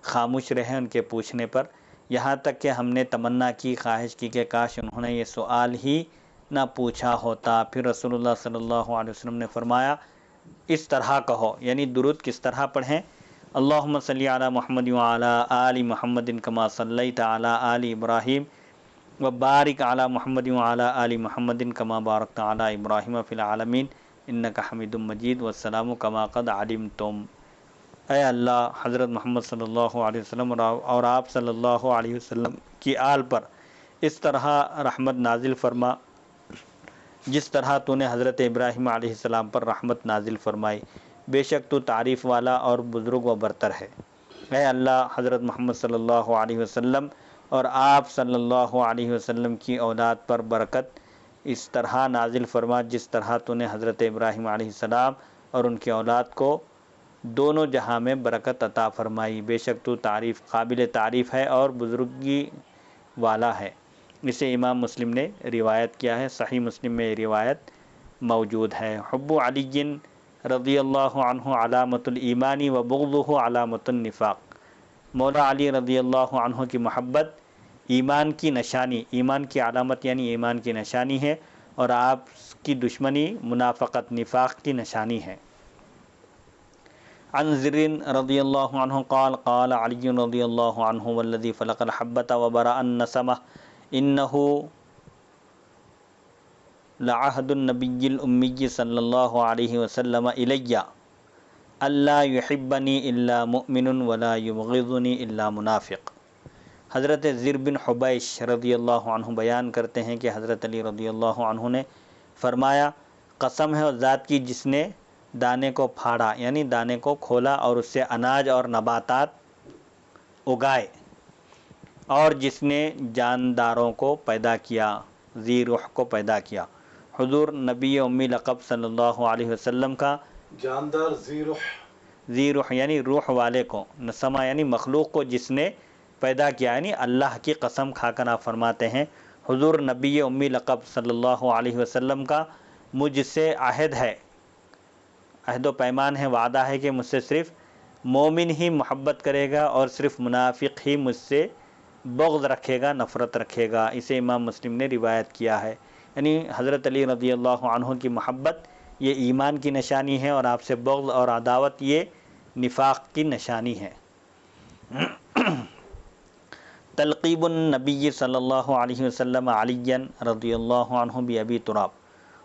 خاموش رہے ان کے پوچھنے پر، یہاں تک کہ ہم نے تمنا کی، خواہش کی کہ کاش انہوں نے یہ سوال ہی نہ پوچھا ہوتا۔ پھر رسول اللہ صلی اللہ علیہ وسلم نے فرمایا، اس طرح کہو، یعنی درود کس طرح پڑھیں، اللہم صلی علی محمد وعلی آل محمد کما صلیت علی آل ابراہیم وبارک علی محمد وعلی آل محمد کما بارکت علی ابراہیم فی العالمین انک حمید مجید والسلام کما قد علمتم۔ اے اللہ، حضرت محمد صلی اللہ علیہ وسلم اور آپ صلی اللہ علیہ وسلم کی آل پر اس طرح رحمت نازل فرما جس طرح تو نے حضرت ابراہیم علیہ السلام پر رحمت نازل فرمائی، بے شک تو تعریف والا اور بزرگ و برتر ہے۔ اے اللہ، حضرت محمد صلی اللہ علیہ وسلم اور آپ صلی اللہ علیہ وسلم کی اولاد پر برکت اس طرح نازل فرما جس طرح تو نے حضرت ابراہیم علیہ السلام اور ان کی اولاد کو دونوں جہاں میں برکت عطا فرمائی، بے شک تو تعریف قابل تعریف ہے اور بزرگی والا ہے۔ اسے امام مسلم نے روایت کیا ہے، صحیح مسلم میں یہ روایت موجود ہے۔ حب علی رضی اللہ عنہ علامت الایمان و بغضہ علامت النفاق۔ مولا علی رضی اللہ عنہ کی محبت ایمان کی نشانی، ایمان کی علامت یعنی ایمان کی نشانی ہے، اور آپ کی دشمنی منافقت، نفاق کی نشانی ہے۔ عن ذر رضی اللہ عنہ قال قال علی رضی اللہ عنہ والذی فلق الحبۃ وبرأ النسمہ انہ لعہد النبی الامی صلی اللہ علیہ وسلم الی اللہ یحبنی الا مؤمن ولا یبغضنی الا منافق۔ حضرت ذر بن حبیش رضی اللہ عنہ بیان کرتے ہیں کہ حضرت علی رضی اللہ عنہ نے فرمایا، قسم ہے اس ذات کی جس نے دانے کو پھاڑا، یعنی دانے کو کھولا اور اس سے اناج اور نباتات اگائے، اور جس نے جانداروں کو پیدا کیا، ذی روح کو پیدا کیا۔ حضور نبی امی لقب صلی اللہ علیہ وسلم کا جاندار ذی روح یعنی روح والے کو، نسمہ یعنی مخلوق کو جس نے پیدا کیا، یعنی اللہ کی قسم کھا کر آپ فرماتے ہیں، حضور نبی امی لقب صلی اللہ علیہ وسلم کا مجھ سے عہد ہے، عہد و پیمان ہے، وعدہ ہے کہ مجھ سے صرف مومن ہی محبت کرے گا اور صرف منافق ہی مجھ سے بغض رکھے گا، نفرت رکھے گا۔ اسے امام مسلم نے روایت کیا ہے۔ یعنی حضرت علی رضی اللہ عنہ کی محبت یہ ایمان کی نشانی ہے، اور آپ سے بغض اور عداوت یہ نفاق کی نشانی ہے۔ تلقیب النبی صلی اللہ علیہ وسلم علی رضی اللہ عنہ بابی تراب۔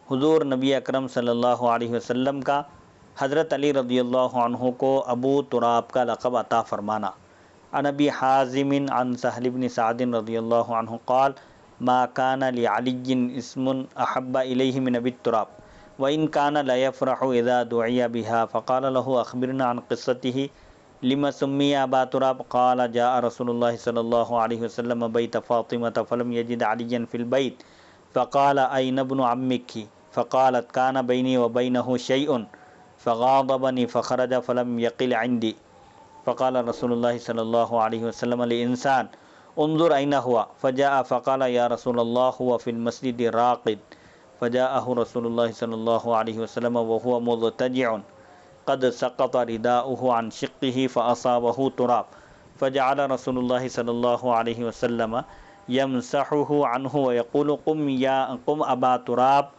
حضور نبی اکرم صلی اللہ علیہ وسلم کا حضرت علی رضی اللہ عنہ کو ابو تراب کا لقب عطا فرمانا۔ عن ابی حازم عن سہل بن سعد رضی اللہ عنہ قال ما کان لعلی اسم احب الیہ من ابی التراب وان کان لیفرح اذا دعی بها فقال له اخبرنا عن قصته لما سمی ابا تراب قال جاء رسول اللہ صلی اللہ علیہ وسلم بیت فاطمة فلم یجد علیا فی البیت فقال این ابن عمک فقالت کان بینی وبینہ شیء فغاضبنی فخرج فلم یقل عندی فقال رسول اللہ صلی اللہ علیہ وسلم لانسان انظر این ہوا فجاء فقال یا رسول اللہ هو فی المسجد راقد فجاءه رسول اللہ صلی اللہ علیہ وسلم وهو مضطجع قد سقط رداؤه عن شقه فأصابه تراب فجعل رسول اللہ صلی اللہ علیہ وسلم يمسحه عنه ويقول قم ابا تراب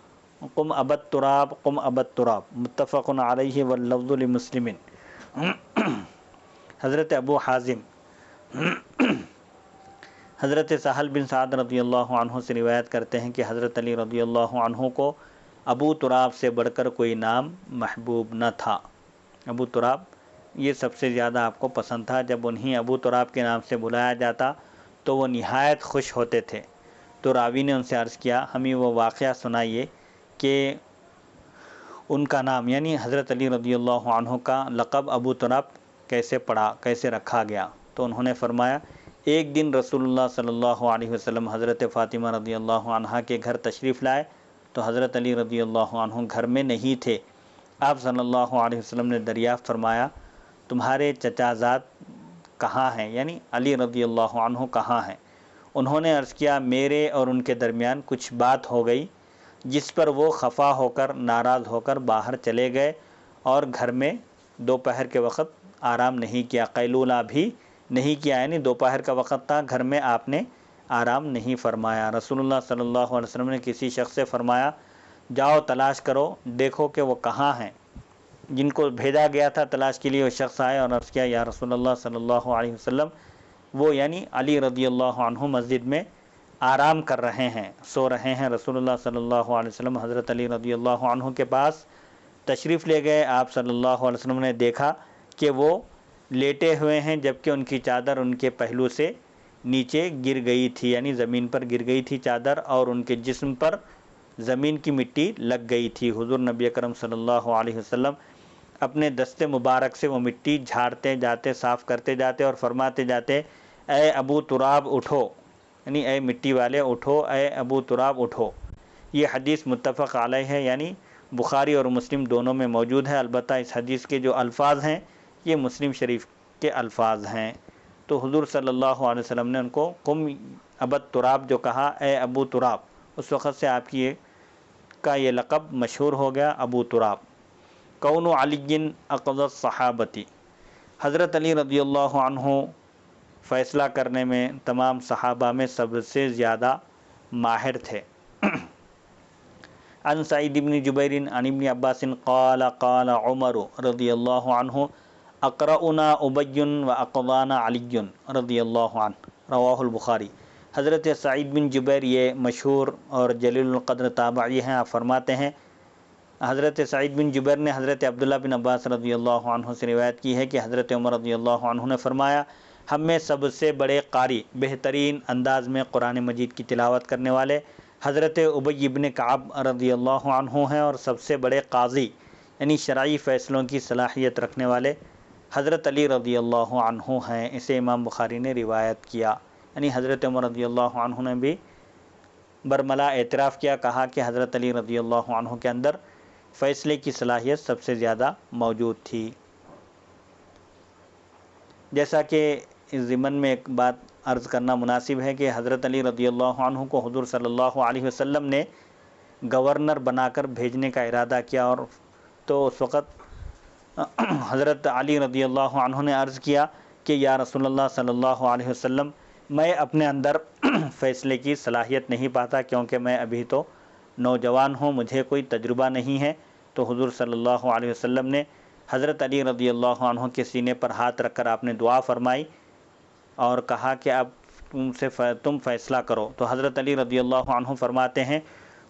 قم ابا التراب قم ابا التراب متفق علیہ واللفظ لمسلم۔ حضرت ابو حازم حضرت سہل بن سعد رضی اللہ عنہ سے روایت کرتے ہیں کہ حضرت علی رضی اللہ عنہ کو ابو تراب سے بڑھ کر کوئی نام محبوب نہ تھا۔ ابو تراب یہ سب سے زیادہ آپ کو پسند تھا۔ جب انہیں ابو تراب کے نام سے بلایا جاتا تو وہ نہایت خوش ہوتے تھے۔ تو راوی نے ان سے عرض کیا ہمیں وہ واقعہ سنائیے کہ ان کا نام یعنی حضرت علی رضی اللہ عنہ کا لقب ابو تراب کیسے پڑا، کیسے رکھا گیا؟ تو انہوں نے فرمایا ایک دن رسول اللہ صلی اللہ علیہ وسلم حضرت فاطمہ رضی اللہ عنہ کے گھر تشریف لائے تو حضرت علی رضی اللہ عنہ گھر میں نہیں تھے۔ آپ صلی اللہ علیہ وسلم نے دریافت فرمایا تمہارے چچا زاد کہاں ہیں، یعنی علی رضی اللہ عنہ کہاں ہیں؟ انہوں نے عرض کیا میرے اور ان کے درمیان کچھ بات ہو گئی جس پر وہ خفا ہو کر ناراض ہو کر باہر چلے گئے اور گھر میں دوپہر کے وقت آرام نہیں کیا، قیلولہ بھی نہیں کیا، یعنی دوپہر کا وقت تھا، گھر میں آپ نے آرام نہیں فرمایا۔ رسول اللہ صلی اللہ علیہ وسلم نے کسی شخص سے فرمایا جاؤ تلاش کرو، دیکھو کہ وہ کہاں ہیں۔ جن کو بھیجا گیا تھا تلاش کے لیے وہ شخص آئے اور عرض کیا یا رسول اللہ صلی اللہ علیہ وسلم وہ یعنی علی رضی اللہ عنہ مسجد میں آرام کر رہے ہیں، سو رہے ہیں۔ رسول اللہ صلی اللہ علیہ وسلم حضرت علی رضی اللہ عنہ کے پاس تشریف لے گئے۔ آپ صلی اللہ علیہ وسلم نے دیکھا کہ وہ لیٹے ہوئے ہیں جبکہ ان کی چادر ان کے پہلو سے نیچے گر گئی تھی، یعنی زمین پر گر گئی تھی چادر اور ان کے جسم پر زمین کی مٹی لگ گئی تھی۔ حضور نبی اکرم صلی اللہ علیہ وسلم اپنے دست مبارک سے وہ مٹی جھاڑتے جاتے، صاف کرتے جاتے اور فرماتے جاتے اے ابو تراب اٹھو، یعنی اے مٹی والے اٹھو، اے ابو تراب اٹھو۔ یہ حدیث متفق علیہ ہے، یعنی بخاری اور مسلم دونوں میں موجود ہے۔ البتہ اس حدیث کے جو الفاظ ہیں یہ مسلم شریف کے الفاظ ہیں۔ تو حضور صلی اللہ علیہ وسلم نے ان کو قم ابت تراب جو کہا، اے ابو تراب، اس وقت سے آپ کی یہ لقب مشہور ہو گیا ابو تراب۔ کون علی اقضى الصحابتی، حضرت علی رضی اللہ عنہ فیصلہ کرنے میں تمام صحابہ میں سب سے زیادہ ماہر تھے۔ عن سعید بن جبیر عن ابن عباس قال قال عمر رضی اللہ عنہ اقرأنا ابی و اقضانا علی رضی اللہ عنہ، رواہ البخاری۔ حضرت سعید بن جبیر یہ مشہور اور جلیل القدر تابعی ہیں۔ آپ فرماتے ہیں حضرت سعید بن جبیر نے حضرت عبداللہ بن عباس رضی اللہ عنہ سے روایت کی ہے کہ حضرت عمر رضی اللہ عنہ نے فرمایا ہم میں سب سے بڑے قاری، بہترین انداز میں قرآن مجید کی تلاوت کرنے والے حضرت ابی بن کعب رضی اللہ عنہ ہیں، اور سب سے بڑے قاضی یعنی شرعی فیصلوں کی صلاحیت رکھنے والے حضرت علی رضی اللہ عنہ ہیں۔ اسے امام بخاری نے روایت کیا، یعنی حضرت عمر رضی اللہ عنہ نے بھی برملا اعتراف کیا، کہا کہ حضرت علی رضی اللہ عنہ کے اندر فیصلے کی صلاحیت سب سے زیادہ موجود تھی۔ جیسا کہ اس ضمن میں ایک بات عرض کرنا مناسب ہے کہ حضرت علی رضی اللہ عنہ کو حضور صلی اللہ علیہ وسلم نے گورنر بنا کر بھیجنے کا ارادہ کیا، اور تو اس وقت حضرت علی رضی اللہ عنہ نے عرض کیا کہ یا رسول اللہ صلی اللہ علیہ وسلم میں اپنے اندر فیصلے کی صلاحیت نہیں پاتا کیونکہ میں ابھی تو نوجوان ہوں، مجھے کوئی تجربہ نہیں ہے۔ تو حضور صلی اللہ علیہ وسلم نے حضرت علی رضی اللہ عنہ کے سینے پر ہاتھ رکھ کر آپ نے دعا فرمائی اور کہا کہ اب تم فیصلہ کرو۔ تو حضرت علی رضی اللہ عنہ فرماتے ہیں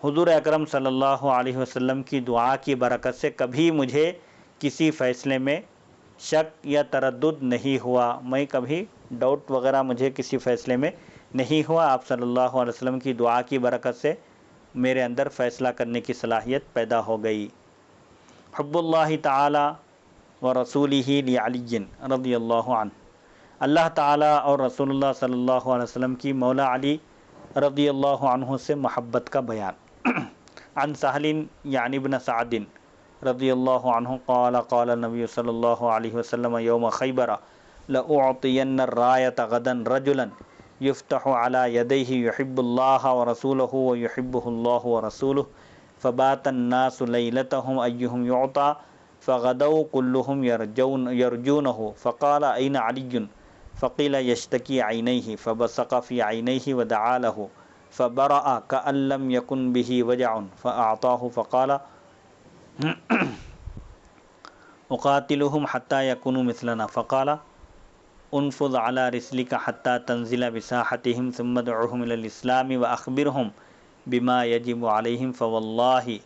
حضور اکرم صلی اللہ علیہ وسلم کی دعا کی برکت سے کبھی مجھے کسی فیصلے میں شک یا تردد نہیں ہوا، میں کبھی ڈاؤٹ وغیرہ مجھے کسی فیصلے میں نہیں ہوا۔ آپ صلی اللہ علیہ وسلم کی دعا کی برکت سے میرے اندر فیصلہ کرنے کی صلاحیت پیدا ہو گئی۔ حب اللہ تعالی و رسولہ لعلی رضی اللہ عنہ، اللہ تعالیٰ اور رسول اللہ صلی اللہ علیہ وسلم کی مولا علی رضی اللہ عنہ سے محبت کا بیان۔ عن سہل یعنی ابن سعد رضی اللہ عنہ قال قال النبی صلی اللہ علیہ وسلم یوم خیبر لأعطین الرایۃ غدا رجلا یفتح علی یدیہ یحب اللہ ورسولہ ویحبہ اللہ ورسولہ فبات الناس لیلتہم ایہم یعطى فغدوا كلهم يرجونه فقال أين علي فقيل يشتكي عينيه فبصق في عينيه ودعا له فبرأ كأن لم يكن به وجع فأعطاه فقال أقاتلهم حتى يكونوا مثلنا فقال انفض علی رسلک حتی تنزل بساحتہم ثم ادعوہم الی الاسلام واخبرہم بما یجب علیہم فواللہ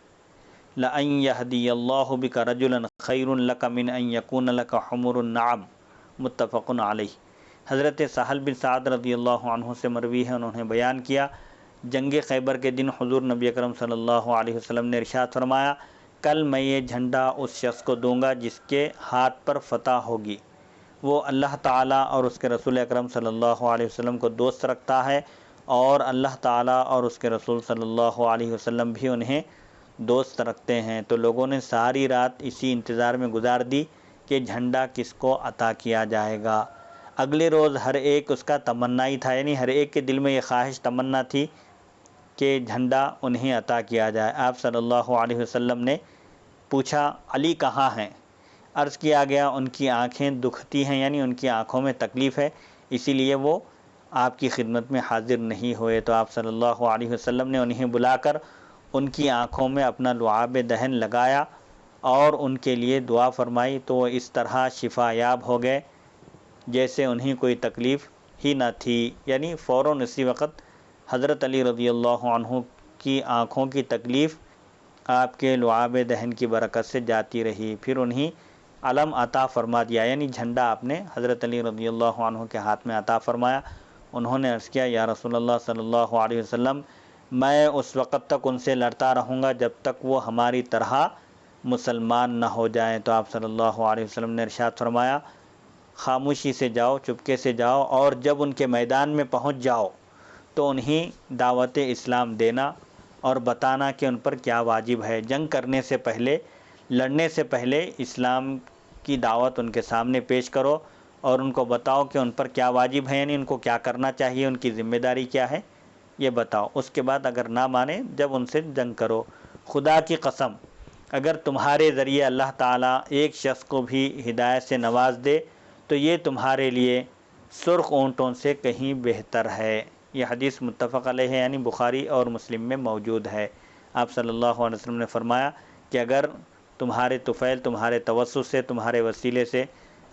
لأن یہدی اللہ بک رجلا خیر لک من ان یکون لک حمر النعم، متفق علیہ۔ حضرت سہل بن سعد رضی اللہ عنہ سے مروی ہے، انہوں نے بیان کیا جنگ خیبر کے دن حضور نبی اکرم صلی اللہ علیہ وسلم نے ارشاد فرمایا، کل میں یہ جھنڈا اس شخص کو دوں گا جس کے ہاتھ پر فتح ہوگی، وہ اللہ تعالیٰ اور اس کے رسول اکرم صلی اللہ علیہ وسلم کو دوست رکھتا ہے، اور اللہ تعالیٰ اور اس کے رسول صلی اللہ علیہ وسلم بھی انہیں دوست رکھتے ہیں۔ تو لوگوں نے ساری رات اسی انتظار میں گزار دی کہ جھنڈا کس کو عطا کیا جائے گا۔ اگلے روز ہر ایک اس کا تمنائی تھا، یعنی ہر ایک کے دل میں یہ خواہش تمنا تھی کہ جھنڈا انہیں عطا کیا جائے۔ آپ صلی اللہ علیہ وسلم نے پوچھا علی کہاں ہیں؟ عرض کیا گیا ان کی آنکھیں دکھتی ہیں، یعنی ان کی آنکھوں میں تکلیف ہے، اسی لیے وہ آپ کی خدمت میں حاضر نہیں ہوئے۔ تو آپ صلی اللہ علیہ وسلم نے انہیں بلا کر ان کی آنکھوں میں اپنا لعاب دہن لگایا اور ان کے لیے دعا فرمائی، تو وہ اس طرح شفا یاب ہو گئے جیسے انہیں کوئی تکلیف ہی نہ تھی، یعنی فوراً اسی وقت حضرت علی رضی اللہ عنہ کی آنکھوں کی تکلیف آپ کے لعاب دہن کی برکت سے جاتی رہی، پھر انہیں علم عطا فرما دیا، یعنی جھنڈا آپ نے حضرت علی رضی اللہ عنہ کے ہاتھ میں عطا فرمایا۔ انہوں نے عرض کیا یا رسول اللہ صلی اللہ علیہ وسلم، میں اس وقت تک ان سے لڑتا رہوں گا جب تک وہ ہماری طرح مسلمان نہ ہو جائیں۔ تو آپ صلی اللہ علیہ وسلم نے ارشاد فرمایا خاموشی سے جاؤ، چپکے سے جاؤ، اور جب ان کے میدان میں پہنچ جاؤ تو انہیں دعوت اسلام دینا اور بتانا کہ ان پر کیا واجب ہے۔ جنگ کرنے سے پہلے، لڑنے سے پہلے اسلام کی دعوت ان کے سامنے پیش کرو اور ان کو بتاؤ کہ ان پر کیا واجب ہے، یعنی ان کو کیا کرنا چاہیے، ان کی ذمہ داری کیا ہے، یہ بتاؤ۔ اس کے بعد اگر نہ مانے جب ان سے جنگ کرو۔ خدا کی قسم اگر تمہارے ذریعے اللہ تعالیٰ ایک شخص کو بھی ہدایت سے نواز دے تو یہ تمہارے لیے سرخ اونٹوں سے کہیں بہتر ہے۔ یہ حدیث متفق علیہ ہے، یعنی بخاری اور مسلم میں موجود ہے۔ آپ صلی اللہ علیہ وسلم نے فرمایا کہ اگر تمہارے طفیل، تمہارے توسط سے، تمہارے وسیلے سے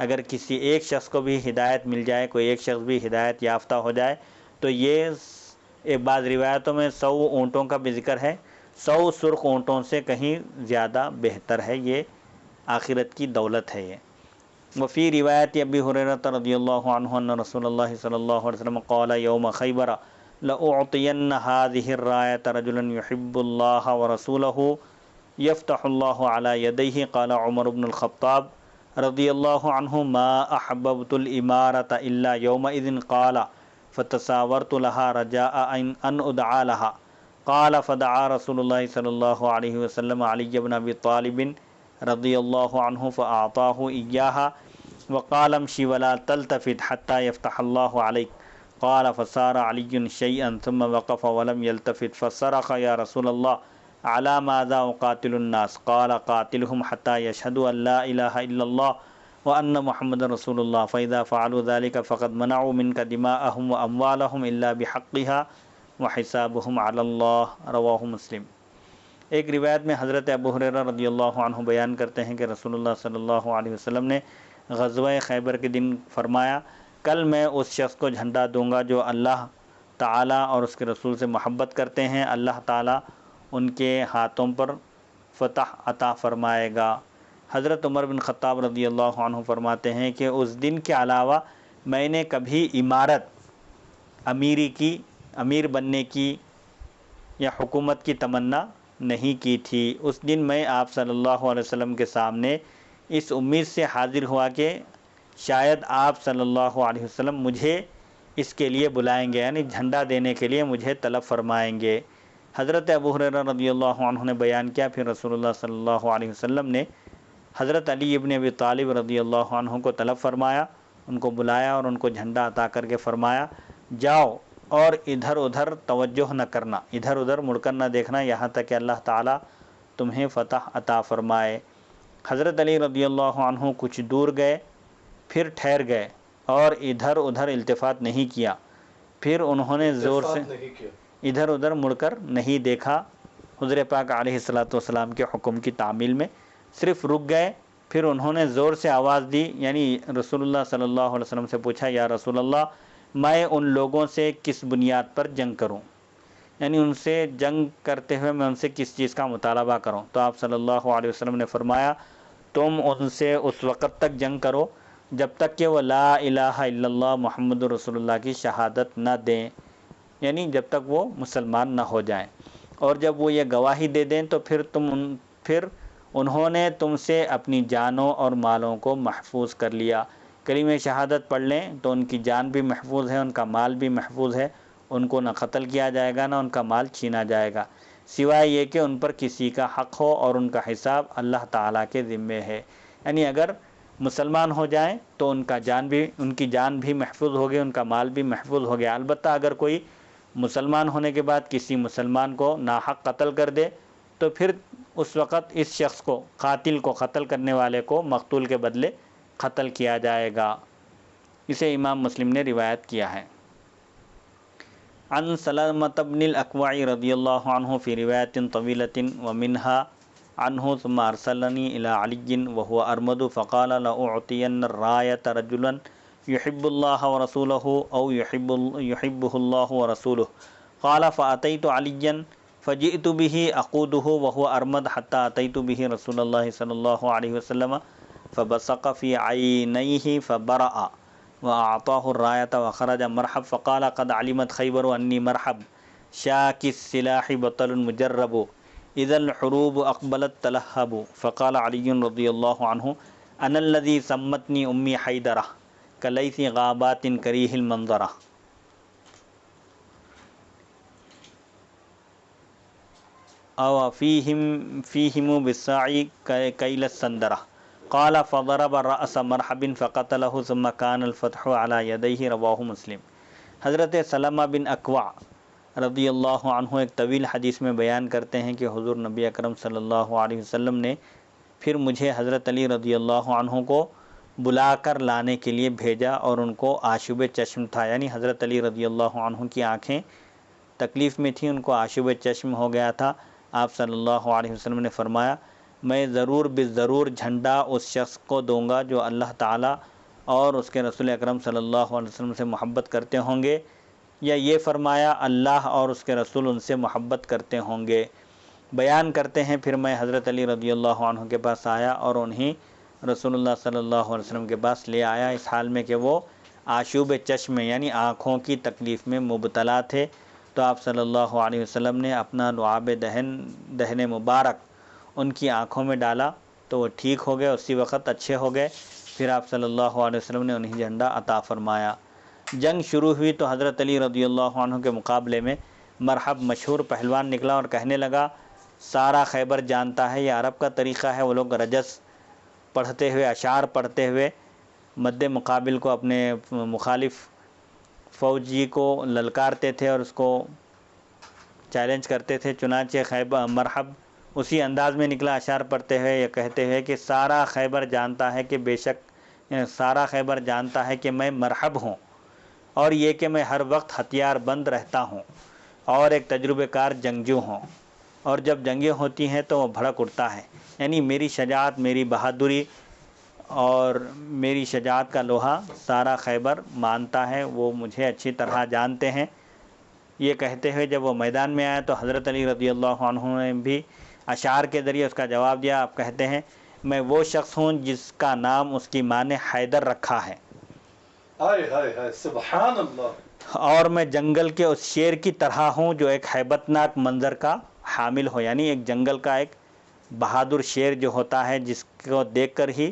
اگر کسی ایک شخص کو بھی ہدایت مل جائے، کوئی ایک شخص بھی ہدایت یافتہ ہو جائے، تو یہ بعض روایتوں میں 100 اونٹوں کا بھی ذکر ہے، 100 سرخ اونٹوں سے کہیں زیادہ بہتر ہے، یہ آخرت کی دولت ہے۔ یہ وفی روایت ابی ہریرہ رضی اللہ عنہ ان رسول اللہ صلی اللہ علیہ وسلم قال یوم خیبر لأعطین هذه الراية رجلا يحب الله ورسوله يفتح الله على يديه۔ قال عمر بن الخطاب رضی اللہ عنہ ما احببت الامارة الا يومئذ قال فتساورت لها رجاء ان ادعى لها۔ قال فدعا رسول اللہ صلی اللہ علیہ وسلم علی بن ابی طالب رضی اللہ عنہ فاعطاه اياها وقال امشي ولا تلتفت حتى يفتح الله عليك۔ قال فصار علي شيئا ثم وقف ولم يلتفت فصرخ يا رسول الله على ماذا اقاتل الناس؟ قال قاتلهم حتى يشهدوا ان لا اله الا الله وان محمد رسول الله فاذا فعلوا ذلك فقد منعوا منك دماءهم واموالهم الا بحقها وحسابهم على الله۔ رواه مسلم۔ ایک روایت میں حضرت ابو ہریرہ رضی اللہ عنہ بیان کرتے ہیں کہ رسول اللہ صلی اللہ علیہ وسلم نے غزوہ خیبر کے دن فرمایا کل میں اس شخص کو جھنڈا دوں گا جو اللہ تعالیٰ اور اس کے رسول سے محبت کرتے ہیں، اللہ تعالیٰ ان کے ہاتھوں پر فتح عطا فرمائے گا۔ حضرت عمر بن خطاب رضی اللہ عنہ فرماتے ہیں کہ اس دن کے علاوہ میں نے کبھی امارت، امیر بننے کی یا حکومت کی تمنا نہیں کی تھی۔ اس دن میں آپ صلی اللہ علیہ وسلم کے سامنے اس امید سے حاضر ہوا کہ شاید آپ صلی اللہ علیہ وسلم مجھے اس کے لیے بلائیں گے، یعنی جھنڈا دینے کے لیے مجھے طلب فرمائیں گے۔ حضرت ابو ہریرہ رضی اللہ عنہ نے بیان کیا پھر رسول اللہ صلی اللہ علیہ وسلم نے حضرت علی ابن ابی طالب رضی اللہ عنہ کو طلب فرمایا، ان کو بلایا اور ان کو جھنڈا عطا کر کے فرمایا جاؤ اور ادھر ادھر توجہ نہ کرنا، ادھر ادھر مڑ کر نہ دیکھنا یہاں تک کہ اللہ تعالیٰ تمہیں فتح عطا فرمائے۔ حضرت علی رضی اللہ عنہ کچھ دور گئے، پھر ٹھہر گئے اور ادھر ادھر التفات نہیں کیا، پھر انہوں نے زور سے ادھر ادھر مڑ کر نہیں دیکھا۔ حضور پاک علیہ الصلوۃ والسلام کے حکم کی تعمیل میں صرف رک گئے پھر انہوں نے زور سے آواز دی، یعنی رسول اللہ صلی اللہ علیہ وسلم سے پوچھا، یا رسول اللہ میں ان لوگوں سے کس بنیاد پر جنگ کروں، یعنی ان سے جنگ کرتے ہوئے میں ان سے کس چیز کا مطالبہ کروں؟ تو آپ صلی اللہ علیہ وسلم نے فرمایا تم ان سے اس وقت تک جنگ کرو جب تک کہ وہ لا الہ الا اللہ محمد رسول اللہ کی شہادت نہ دیں، یعنی جب تک وہ مسلمان نہ ہو جائیں، اور جب وہ یہ گواہی دے دیں تو پھر انہوں نے تم سے اپنی جانوں اور مالوں کو محفوظ کر لیا، کلمہ شہادت پڑھ لیں تو ان کی جان بھی محفوظ ہے، ان کا مال بھی محفوظ ہے، ان کو نہ قتل کیا جائے گا نہ ان کا مال چھینا جائے گا، سوائے یہ کہ ان پر کسی کا حق ہو اور ان کا حساب اللہ تعالیٰ کے ذمے ہے۔ یعنی اگر مسلمان ہو جائیں تو ان کی جان بھی محفوظ ہوگی، ان کا مال بھی محفوظ ہو گیا۔ البتہ اگر کوئی مسلمان ہونے کے بعد کسی مسلمان کو ناحق قتل کر دے تو پھر اس وقت اس شخص کو، قاتل کو، قتل کرنے والے کو مقتول کے بدلے قتل کیا جائے گا۔ اسے امام مسلم نے روایت کیا ہے۔ عن سلمۃ بن الاکوع رضی اللہ عنہ فی روایت طویلۃ ومنها عنہ ثم ارسلنی الی علی وهو ارمد فقال لأعطین الراية رجلا يحب الله ورسوله او يحبه الله ورسوله قال فأتيت عليا فجئت به اقوده وهو ارمد حتى أتيت به رسول الله صلی اللہ علیہ وسلم فبصق في عينيه فبرأ وأعطاه الراية وخرج مرحب فقال قد علمت خيبر أني مرحب شاك السلاح بطل مجرب إذا الحروب أقبلت تلهب فقال علي رضي الله عنه أنا الذي سمتني أمي حيدرة كليث غابات كريه المنظرة أو فيهم بالساعي كيل السندرة قال فضرب رأس مرحب فقتله ثم كان الفتح على يديه رواہ مسلم۔ حضرت سلمہ بن اکوع رضی اللہ عنہ ایک طویل حدیث میں بیان کرتے ہیں کہ حضور نبی اکرم صلی اللہ علیہ وسلم نے پھر مجھے حضرت علی رضی اللہ عنہ کو بلا کر لانے کے لیے بھیجا، اور ان کو آشوب چشم تھا، یعنی حضرت علی رضی اللہ عنہ کی آنکھیں تکلیف میں تھیں، ان کو آشوب چشم ہو گیا تھا۔ آپ صلی اللہ علیہ وسلم نے فرمایا میں ضرور بالضرور جھنڈا اس شخص کو دوں گا جو اللہ تعالیٰ اور اس کے رسول اکرم صلی اللہ علیہ وسلم سے محبت کرتے ہوں گے، یا یہ فرمایا اللہ اور اس کے رسول ان سے محبت کرتے ہوں گے۔ بیان کرتے ہیں پھر میں حضرت علی رضی اللہ عنہ کے پاس آیا اور انہیں رسول اللہ صلی اللہ علیہ وسلم کے پاس لے آیا، اس حال میں کہ وہ آشوب چشم یعنی آنکھوں کی تکلیف میں مبتلا تھے۔ تو آپ صلی اللہ علیہ وسلم نے اپنا لعاب دہن مبارک ان کی آنکھوں میں ڈالا تو وہ ٹھیک ہو گئے، اسی وقت اچھے ہو گئے۔ پھر آپ صلی اللہ علیہ وسلم نے انہیں جھنڈا عطا فرمایا۔ جنگ شروع ہوئی تو حضرت علی رضی اللہ عنہ کے مقابلے میں مرحب مشہور پہلوان نکلا اور کہنے لگا سارا خیبر جانتا ہے، یہ عرب کا طریقہ ہے، وہ لوگ رجس پڑھتے ہوئے، اشعار پڑھتے ہوئے مد مقابل کو، اپنے مخالف فوجی کو للکارتے تھے اور اس کو چیلنج کرتے تھے۔ چنانچہ مرحب اسی انداز میں نکلا اشعار پڑھتے ہوئے یہ کہتے ہوئے کہ سارا خیبر جانتا ہے کہ بے شک سارا خیبر جانتا ہے کہ میں مرحب ہوں، اور یہ کہ میں ہر وقت ہتھیار بند رہتا ہوں اور ایک تجربہ کار جنگجو ہوں، اور جب جنگیں ہوتی ہیں تو وہ بھڑک اٹھتا ہے، یعنی میری شجاعت، میری بہادری اور میری شجاعت کا لوہا سارا خیبر مانتا ہے، وہ مجھے اچھی طرح جانتے ہیں۔ یہ کہتے ہوئے جب وہ میدان میں آیا تو حضرت علی رضی اللہ عنہ نے بھی اشعار کے ذریعے اس کا جواب دیا۔ آپ کہتے ہیں میں وہ شخص ہوں جس کا نام اس کی ماں نے حیدر رکھا ہے، سبحان اللہ، اور میں جنگل کے اس شیر کی طرح ہوں جو ایک ہیبت ناک منظر کا حامل ہو، یعنی ایک جنگل کا ایک بہادر شیر جو ہوتا ہے جس کو دیکھ کر ہی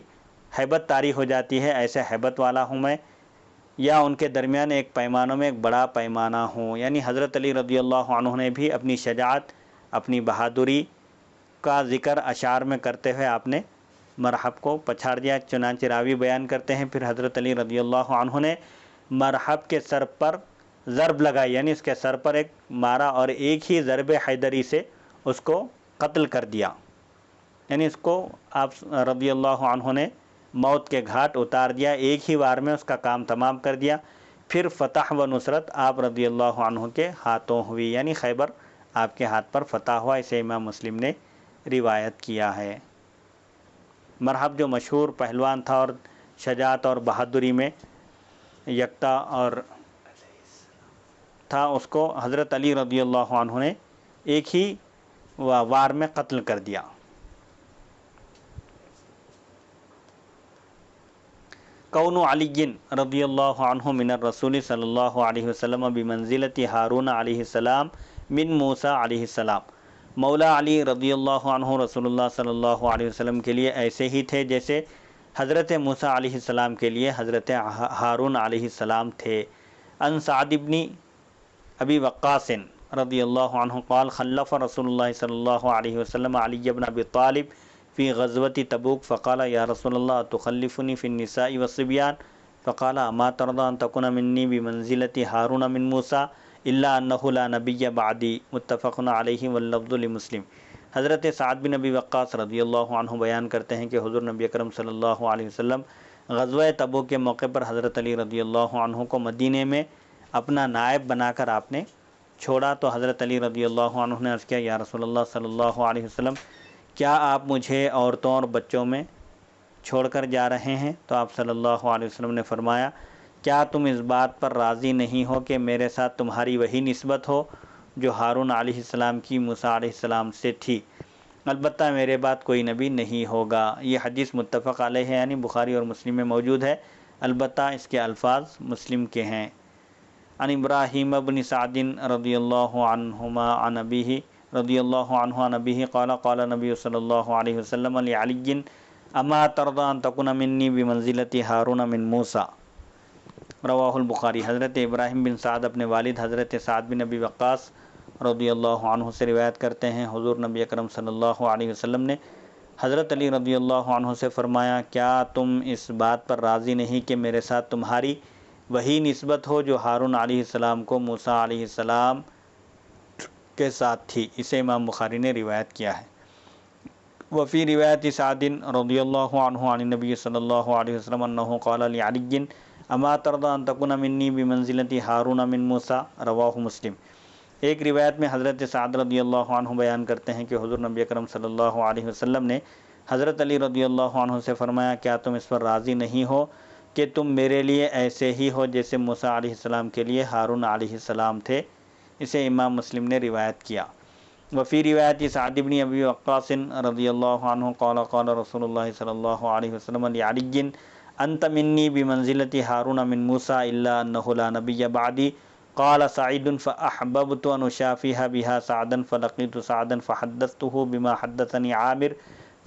ہیبت طاری ہو جاتی ہے، ایسے ہیبت والا ہوں میں، یا ان کے درمیان ایک پیمانوں میں ایک بڑا پیمانہ ہوں۔ یعنی حضرت علی رضی اللہ عنہ نے بھی اپنی شجاعت، اپنی بہادری کا ذکر اشعار میں کرتے ہوئے آپ نے مرحب کو پچھاڑ دیا۔ چنانچہ راوی بیان کرتے ہیں پھر حضرت علی رضی اللہ عنہ نے مرحب کے سر پر ضرب لگائی، یعنی اس کے سر پر ایک مارا اور ایک ہی ضرب حیدری سے اس کو قتل کر دیا، یعنی اس کو آپ رضی اللہ عنہ نے موت کے گھاٹ اتار دیا، ایک ہی وار میں اس کا کام تمام کر دیا۔ پھر فتح و نصرت آپ رضی اللہ عنہ کے ہاتھوں ہوئی، یعنی خیبر آپ کے ہاتھ پر فتح ہوا، اسے امام مسلم نے روایت کیا ہے۔ مرحب جو مشہور پہلوان تھا اور شجاعت اور بہادری میں یکتا اور تھا، اس کو حضرت علی رضی اللہ عنہ نے ایک ہی وار میں قتل کر دیا۔ کون علی رضی اللہ عنہ من الرسول صلی اللہ علیہ وسلم بمنزلۃ ہارون علیہ السلام من موسیٰ علیہ السلام، مولا علی رضی اللہ عنہ رسول اللہ صلی اللہ علیہ وسلم کے لیے ایسے ہی تھے جیسے حضرت موسیٰ علیہ السلام کے لیے حضرت ہارون علیہ السلام تھے۔ ان سعد بن ابی وقاص رضی اللہ عنہ قال خلف رسول اللہ صلی اللہ علیہ وسلم علی بن ابی طالب فی غزوۃ تبوک فقال یا رسول اللہ تخلفنی فی النساء والصبیان فقال اما ترضى ان تكون منی بمنزلۃ ہارون من موسیٰ الا انہ لا نبی بعدی، متفق علیہ واللفظ لمسلم۔ حضرت سعد بن ابی وقاص رضی اللہ عنہ بیان کرتے ہیں کہ حضور نبی اکرم صلی اللہ علیہ وسلم غزوہ تبوک کے موقع پر حضرت علی رضی اللہ عنہ کو مدینے میں اپنا نائب بنا کر آپ نے چھوڑا، تو حضرت علی رضی اللہ عنہ نے عرض کیا یا رسول اللہ صلی اللہ علیہ وسلم کیا آپ مجھے عورتوں اور بچوں میں چھوڑ کر جا رہے ہیں؟ تو آپ صلی اللہ علیہ وسلم نے فرمایا کیا تم اس بات پر راضی نہیں ہو کہ میرے ساتھ تمہاری وہی نسبت ہو جو ہارون علیہ السلام کی موسیٰ علیہ السلام سے تھی، البتہ میرے بعد کوئی نبی نہیں ہوگا۔ یہ حدیث متفق علیہ ہے، یعنی بخاری اور مسلم میں موجود ہے، البتہ اس کے الفاظ مسلم کے ہیں۔ عن ابراہیم بن سعد رضی اللہ عنہما عن ابیہ رضی اللہ عنہ عن ابیہ قال قال نبی صلی اللہ علیہ وسلم لعلی اما ترضى ان تكون منی بمنزلۃ ہارون من موسیٰ، رواہ البخاری۔ حضرت ابراہیم بن سعد اپنے والد حضرت سعد بن ابی وقاص رضی اللہ عنہ سے روایت کرتے ہیں، حضور نبی اکرم صلی اللہ علیہ وسلم نے حضرت علی رضی اللہ عنہ سے فرمایا کیا تم اس بات پر راضی نہیں کہ میرے ساتھ تمہاری وہی نسبت ہو جو ہارون علیہ السلام کو موسیٰ علیہ السلام کے ساتھ تھی؟ اسے امام بخاری نے روایت کیا ہے۔ وفی روایت سعد رضی اللہ عنہ عن النبی صلی اللہ علیہ وسلم انہ قال لعلی اما ترضى ان تكون منی بمنزلۃ ہارون من موسیٰ، رواہ مسلم۔ ایک روایت میں حضرت سعد رضی اللہ عنہ بیان کرتے ہیں کہ حضور نبی اکرم صلی اللہ علیہ وسلم نے حضرت علی رضی اللہ عنہ سے فرمایا کیا تم اس پر راضی نہیں ہو کہ تم میرے لیے ایسے ہی ہو جیسے موسیٰ علیہ السلام کے لیے ہارون علیہ السلام تھے؟ اسے امام مسلم نے روایت کیا۔ وفی روایت سعد بن ابی وقاص رضی اللہ عنہ قال قال رسول اللہ صلی اللہ علیہ وسلم لعلی انت منی بمنزلۃ ہارون من موسیٰ الا انہ لا نبی بعدی، قال سعید فاحببت ان اشافیہ بها سعدا فلقیت سعدا فحدثته بما حدثني عامر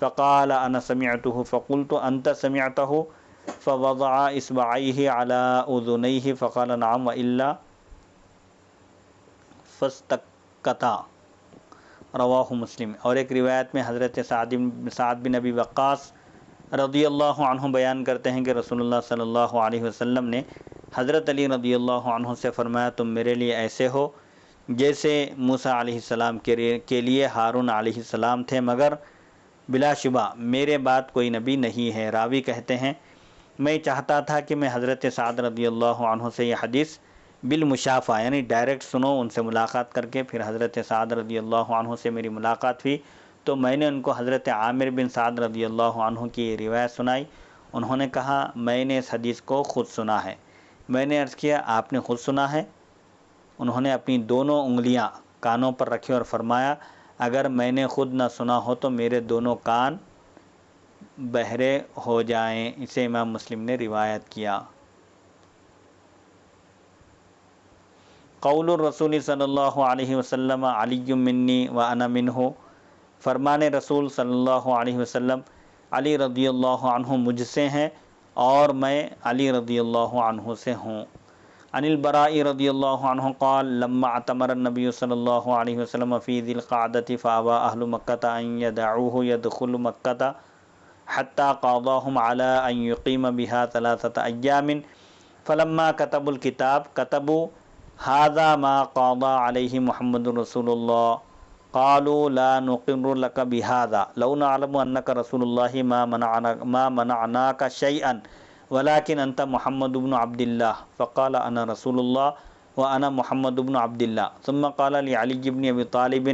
فقال انا سمعته فقلت انت سمعته فوضع اصبعيه على اذنيه فقال نعم والا فاستکتا، رواہ مسلم۔ اور ایک روایت میں حضرت سعد بن ابی وقاص رضی اللہ عنہ بیان کرتے ہیں کہ رسول اللہ صلی اللہ علیہ وسلم نے حضرت علی رضی اللہ عنہ سے فرمایا تم میرے لیے ایسے ہو جیسے موسیٰ علیہ السلام کے لیے ہارون علیہ السلام تھے، مگر بلا شبہ میرے بعد کوئی نبی نہیں ہے۔ راوی کہتے ہیں میں چاہتا تھا کہ میں حضرت سعد رضی اللہ عنہ سے یہ حدیث بالمشافہ یعنی ڈائریکٹ سنوں، ان سے ملاقات کر کے۔ پھر حضرت سعد رضی اللہ عنہ سے میری ملاقات ہوئی تو میں نے ان کو حضرت عامر بن سعد رضی اللہ عنہ کی روایت سنائی۔ انہوں نے کہا میں نے اس حدیث کو خود سنا ہے۔ میں نے عرض کیا آپ نے خود سنا ہے؟ انہوں نے اپنی دونوں انگلیاں کانوں پر رکھی اور فرمایا اگر میں نے خود نہ سنا ہو تو میرے دونوں کان بہرے ہو جائیں۔ اسے امام مسلم نے روایت کیا۔ قول الرسول صلی اللہ علیہ وسلم علی منی وانا منہ، فرمان رسول صلی اللہ علیہ وسلم علی رضی اللہ عنہ مجھ سے ہیں اور میں علی رضی اللہ عنہ سے ہوں۔ عن البراء رضی اللہ عنہ قال لما اعتمر النبی صلی اللہ علیہ وسلم فی ذی القعدۃ فابى اہل مکۃ ان يدعوه يدخل مکۃ حتى قاضاهم على ان يقیم بها 3 ایام فلما كتبوا الكتاب كتبوا هذا ما قضى عليه محمد رسول الله قالوا لا نقر لك بهذا لو نعلم انك رسول الله ما منعناك شيئا ولكن انت محمد بن عبد الله فقال انا رسول الله وانا محمد بن عبد الله ثم قال لعلي بن ابي طالب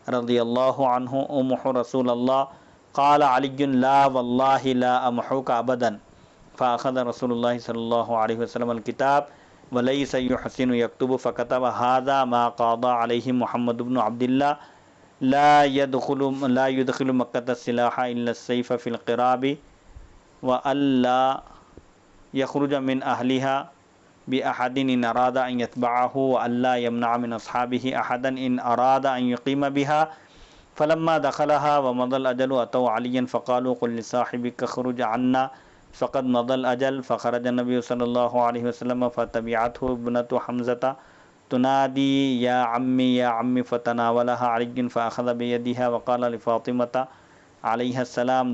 رضي الله عنه امح رسول الله قال علی لا واللہ لا امحوک ابدا فاخذ رسول اللہ صلی اللہ علیہ وسلم الکتاب ولیس یحسن یکتب فکتب هذا ما قضى علیہ محمد بن عبد اللہ لا يدخل مکۃ السلاح الا السیف فی القراب والا یخرج من اہلها بأحد ان اراد ان يتبعه والا يمنع من اصحابه احدا ان اراد ان يقيم بها فلما دخلها ومضى الاجل اتوا عليا فقالوا قل لصاحبك اخرج عنا فقد مضى الاجل فخرج النبي صلى الله عليه وسلم فتبعته ابنة حمزة تنادي يا عمي فتناولها علي فاخذ بيدها وقال لفاطمة عليها السلام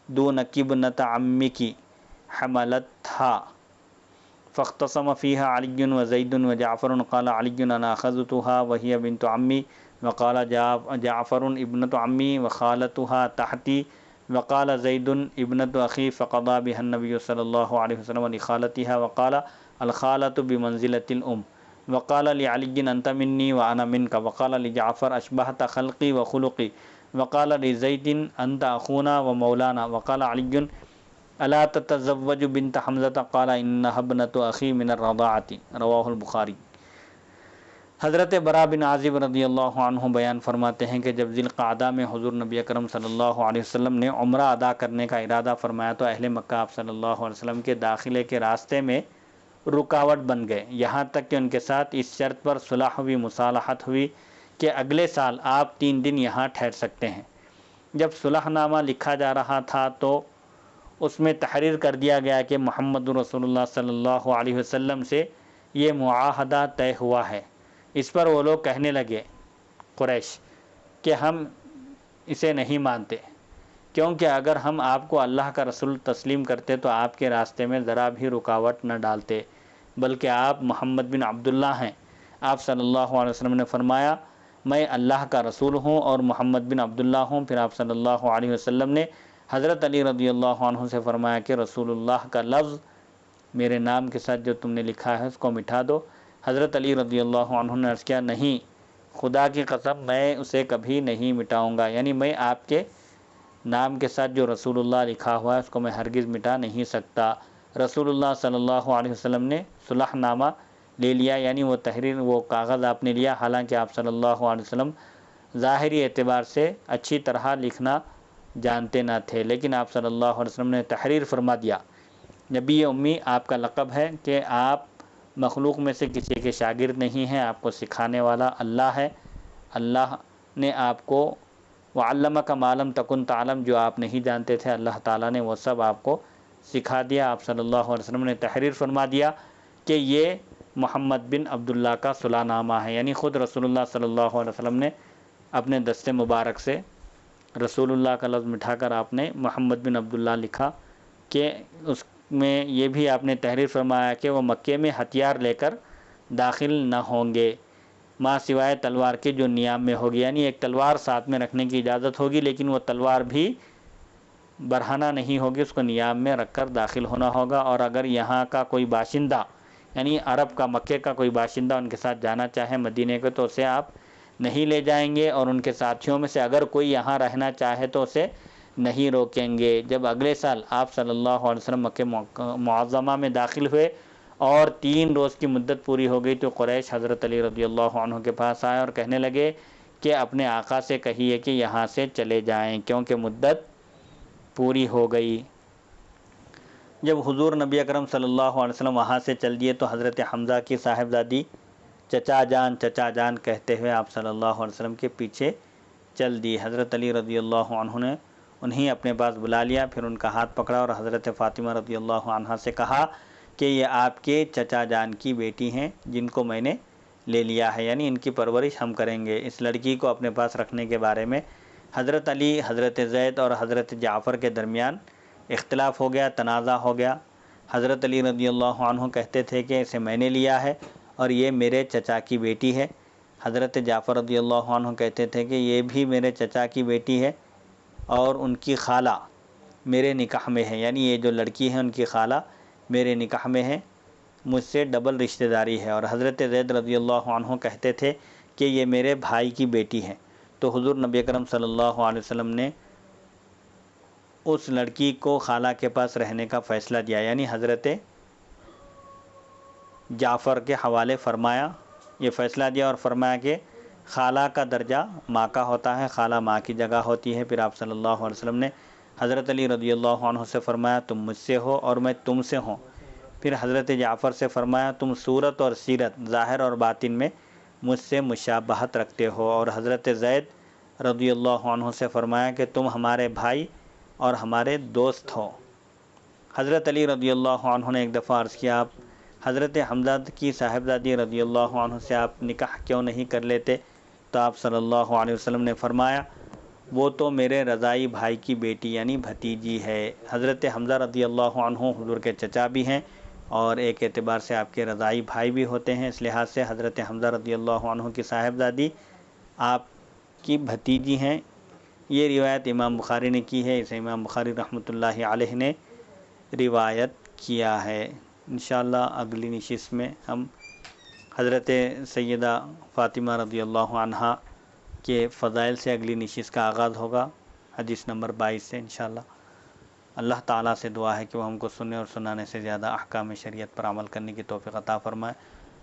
دونك ابنة عمك حملتها فاختصم فيها علي وزيد وجعفر قال علي انا اخذتها وهي بنت عمي وقال جعفر ابنة عمي وخالتها تحتي وقال زيد ابنة اخي فقضى بها النبي صلى الله عليه وسلم لخالتها وقال الخالة بمنزلة الام وقال لعلي انت مني وانا منك وقال لجعفر اشبهت خلقي وخلقي وقال لزيد انت اخونا ومولانا وقال علي الا تتزوج بنت حمزة قال انها ابنة اخي من الرضاعة رواہ البخاری۔ حضرت برا بن عازب رضی اللہ عنہ بیان فرماتے ہیں کہ جب ذی القعدہ میں حضور نبی اکرم صلی اللہ علیہ وسلم نے عمرہ ادا کرنے کا ارادہ فرمایا تو اہل مکہ آپ صلی اللہ علیہ وسلم کے داخلے کے راستے میں رکاوٹ بن گئے، یہاں تک کہ ان کے ساتھ اس شرط پر صلح ہوئی، مصالحت ہوئی کہ اگلے سال آپ 3 دن یہاں ٹھہر سکتے ہیں۔ جب صلح نامہ لکھا جا رہا تھا تو اس میں تحریر کر دیا گیا کہ محمد رسول اللہ صلی اللہ علیہ وسلم سے یہ معاہدہ طے ہوا ہے۔ اس پر وہ لوگ کہنے لگے قریش کہ ہم اسے نہیں مانتے، کیونکہ اگر ہم آپ کو اللہ کا رسول تسلیم کرتے تو آپ کے راستے میں ذرا بھی رکاوٹ نہ ڈالتے، بلکہ آپ محمد بن عبداللہ ہیں۔ آپ صلی اللہ علیہ وسلم نے فرمایا میں اللہ کا رسول ہوں اور محمد بن عبداللہ ہوں۔ پھر آپ صلی اللہ علیہ وسلم نے حضرت علی رضی اللہ عنہ سے فرمایا کہ رسول اللہ کا لفظ میرے نام کے ساتھ جو تم نے لکھا ہے اس کو مٹا دو۔ حضرت علی رضی اللہ عنہ نے عرض کیا نہیں، خدا کی قسم میں اسے کبھی نہیں مٹاؤں گا، یعنی میں آپ کے نام کے ساتھ جو رسول اللہ لکھا ہوا ہے اس کو میں ہرگز مٹا نہیں سکتا۔ رسول اللہ صلی اللہ علیہ وسلم نے صلح نامہ لے لیا، یعنی وہ تحریر وہ کاغذ آپ نے لیا، حالانکہ آپ صلی اللہ علیہ وسلم ظاہری اعتبار سے اچھی طرح لکھنا جانتے نہ تھے، لیکن آپ صلی اللہ علیہ وسلم نے تحریر فرما دیا۔ نبی امی آپ کا لقب ہے کہ آپ مخلوق میں سے کسی کے شاگرد نہیں ہیں، آپ کو سکھانے والا اللہ ہے۔ اللہ نے آپ کو وَعَلَّمَكَ مَا لَمْ تَكُنْ تَعْلَمْ جو آپ نہیں جانتے تھے اللہ تعالیٰ نے وہ سب آپ کو سکھا دیا۔ آپ صلی اللہ علیہ وسلم نے تحریر فرما دیا کہ یہ محمد بن عبداللہ کا صلح نامہ ہے، یعنی خود رسول اللہ صلی اللہ علیہ وسلم نے اپنے دست مبارک سے رسول اللہ کا لفظ مٹھا کر آپ نے محمد بن عبداللہ لکھا کہ اس میں یہ بھی آپ نے تحریر فرمایا کہ وہ مکے میں ہتھیار لے کر داخل نہ ہوں گے ماں سوائے تلوار کے جو نیام میں ہوگی، یعنی ایک تلوار ساتھ میں رکھنے کی اجازت ہوگی لیکن وہ تلوار بھی برہنہ نہیں ہوگی، اس کو نیام میں رکھ کر داخل ہونا ہوگا۔ اور اگر یہاں کا کوئی باشندہ یعنی عرب کا مکے کا کوئی باشندہ ان کے ساتھ جانا چاہے مدینے کو تو اسے آپ نہیں لے جائیں گے، اور ان کے ساتھیوں میں سے اگر کوئی یہاں رہنا چاہے تو اسے نہیں روکیں گے۔ جب اگلے سال آپ صلی اللہ علیہ وسلم مکہ معظمہ میں داخل ہوئے اور 3 روز کی مدت پوری ہو گئی تو قریش حضرت علی رضی اللہ عنہ کے پاس آئے اور کہنے لگے کہ اپنے آقا سے کہیے کہ یہاں سے چلے جائیں کیونکہ مدت پوری ہو گئی۔ جب حضور نبی اکرم صلی اللہ علیہ وسلم وہاں سے چل دیے تو حضرت حمزہ کی صاحبزادی چچا جان کہتے ہوئے آپ صلی اللہ علیہ وسلم کے پیچھے چل دی۔ حضرت علی رضی اللہ عنہ نے انہیں اپنے پاس بلا لیا، پھر ان کا ہاتھ پکڑا اور حضرت فاطمہ رضی اللہ عنہا سے کہا کہ یہ آپ کے چچا جان کی بیٹی ہیں جن کو میں نے لے لیا ہے، یعنی ان کی پرورش ہم کریں گے۔ اس لڑکی کو اپنے پاس رکھنے کے بارے میں حضرت علی، حضرت زید اور حضرت جعفر کے درمیان اختلاف ہو گیا، تنازع ہو گیا۔ حضرت علی رضی اللہ عنہ کہتے تھے کہ اسے میں نے لیا ہے اور یہ میرے چچا کی بیٹی ہے۔ حضرت جعفر رضی اللہ عنہ کہتے تھے کہ یہ بھی میرے چچا کی بیٹی ہے اور ان کی خالہ میرے نکاح میں ہے، یعنی یہ جو لڑکی ہے ان کی خالہ میرے نکاح میں ہے، مجھ سے ڈبل رشتہ داری ہے۔ اور حضرت زید رضی اللہ عنہ کہتے تھے کہ یہ میرے بھائی کی بیٹی ہے۔ تو حضور نبی اکرم صلی اللہ علیہ وسلم نے اس لڑکی کو خالہ کے پاس رہنے کا فیصلہ دیا، یعنی حضرت جعفر کے حوالے فرمایا، یہ فیصلہ دیا اور فرمایا کہ خالہ کا درجہ ماں کا ہوتا ہے، خالہ ماں کی جگہ ہوتی ہے۔ پھر آپ صلی اللہ علیہ وسلم نے حضرت علی رضی اللہ عنہ سے فرمایا تم مجھ سے ہو اور میں تم سے ہوں۔ پھر حضرت جعفر سے فرمایا تم صورت اور سیرت، ظاہر اور باطن میں مجھ سے مشابہت رکھتے ہو۔ اور حضرت زید رضی اللہ عنہ سے فرمایا کہ تم ہمارے بھائی اور ہمارے دوست ہو۔ حضرت علی رضی اللہ عنہ نے ایک دفعہ عرض کیا آپ حضرت حمزہ کی صاحبزادی رضی اللہ عنہ سے آپ نکاح کیوں نہیں کر لیتے؟ تو آپ صلی اللہ علیہ وسلم نے فرمایا وہ تو میرے رضائی بھائی کی بیٹی یعنی بھتیجی ہے۔ حضرت حمزہ رضی اللہ عنہ حضور کے چچا بھی ہیں اور ایک اعتبار سے آپ کے رضائی بھائی بھی ہوتے ہیں، اس لحاظ سے حضرت حمزہ رضی اللہ عنہ کی صاحبزادی آپ کی بھتیجی ہیں۔ یہ روایت امام بخاری نے کی ہے، اسے امام بخاری رحمۃ اللہ علیہ نے روایت کیا ہے۔ انشاءاللہ اگلی نشست میں ہم حضرت سیدہ فاطمہ رضی اللہ عنہا کے فضائل سے اگلی نشست کا آغاز ہوگا، حدیث نمبر 22 سے انشاءاللہ۔ اللہ تعالیٰ سے دعا ہے کہ وہ ہم کو سننے اور سنانے سے زیادہ احکام شریعت پر عمل کرنے کی توفیق عطا فرمائے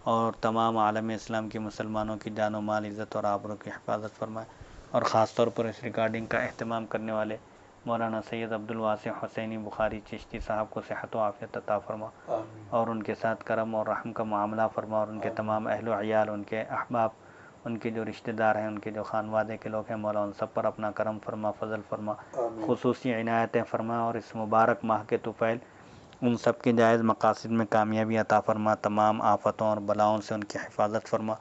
اور تمام عالم اسلام کے مسلمانوں کی جان و مال، عزت اور آبرو کی حفاظت فرمائے، اور خاص طور پر اس ریکارڈنگ کا اہتمام کرنے والے مولانا سید عبدالواسع حسینی بخاری چشتی صاحب کو صحت و عافیت عطا فرما اور ان کے ساتھ کرم اور رحم کا معاملہ فرما، اور ان کے تمام اہل و عیال، ان کے احباب، ان کے جو رشتہ دار ہیں، ان کے جو خانوادے کے لوگ ہیں، مولا ان سب پر اپنا کرم فرما، فضل فرما، خصوصی عنایتیں فرما، اور اس مبارک ماہ کے طفیل ان سب کے جائز مقاصد میں کامیابی عطا فرما، تمام آفتوں اور بلاؤں سے ان کی حفاظت فرما،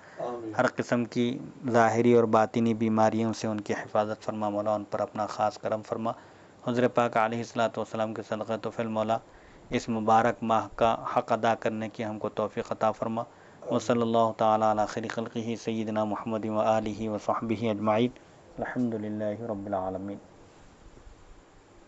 ہر قسم کی ظاہری اور باطنی بیماریوں سے ان کی حفاظت فرما، مولا ان پر اپنا خاص کرم فرما۔ حضور پاک علیہ الصلوۃ والسلام کے صدقہ طفیل مولا اس مبارک ماہ کا حق ادا کرنے کی ہم کو توفیق عطا فرما۔ وصلی اللہ تعالی علی خیر خلقہ سیدنا محمد و آلہ و صحبہ اجمعین، الحمد للہ رب العالمین۔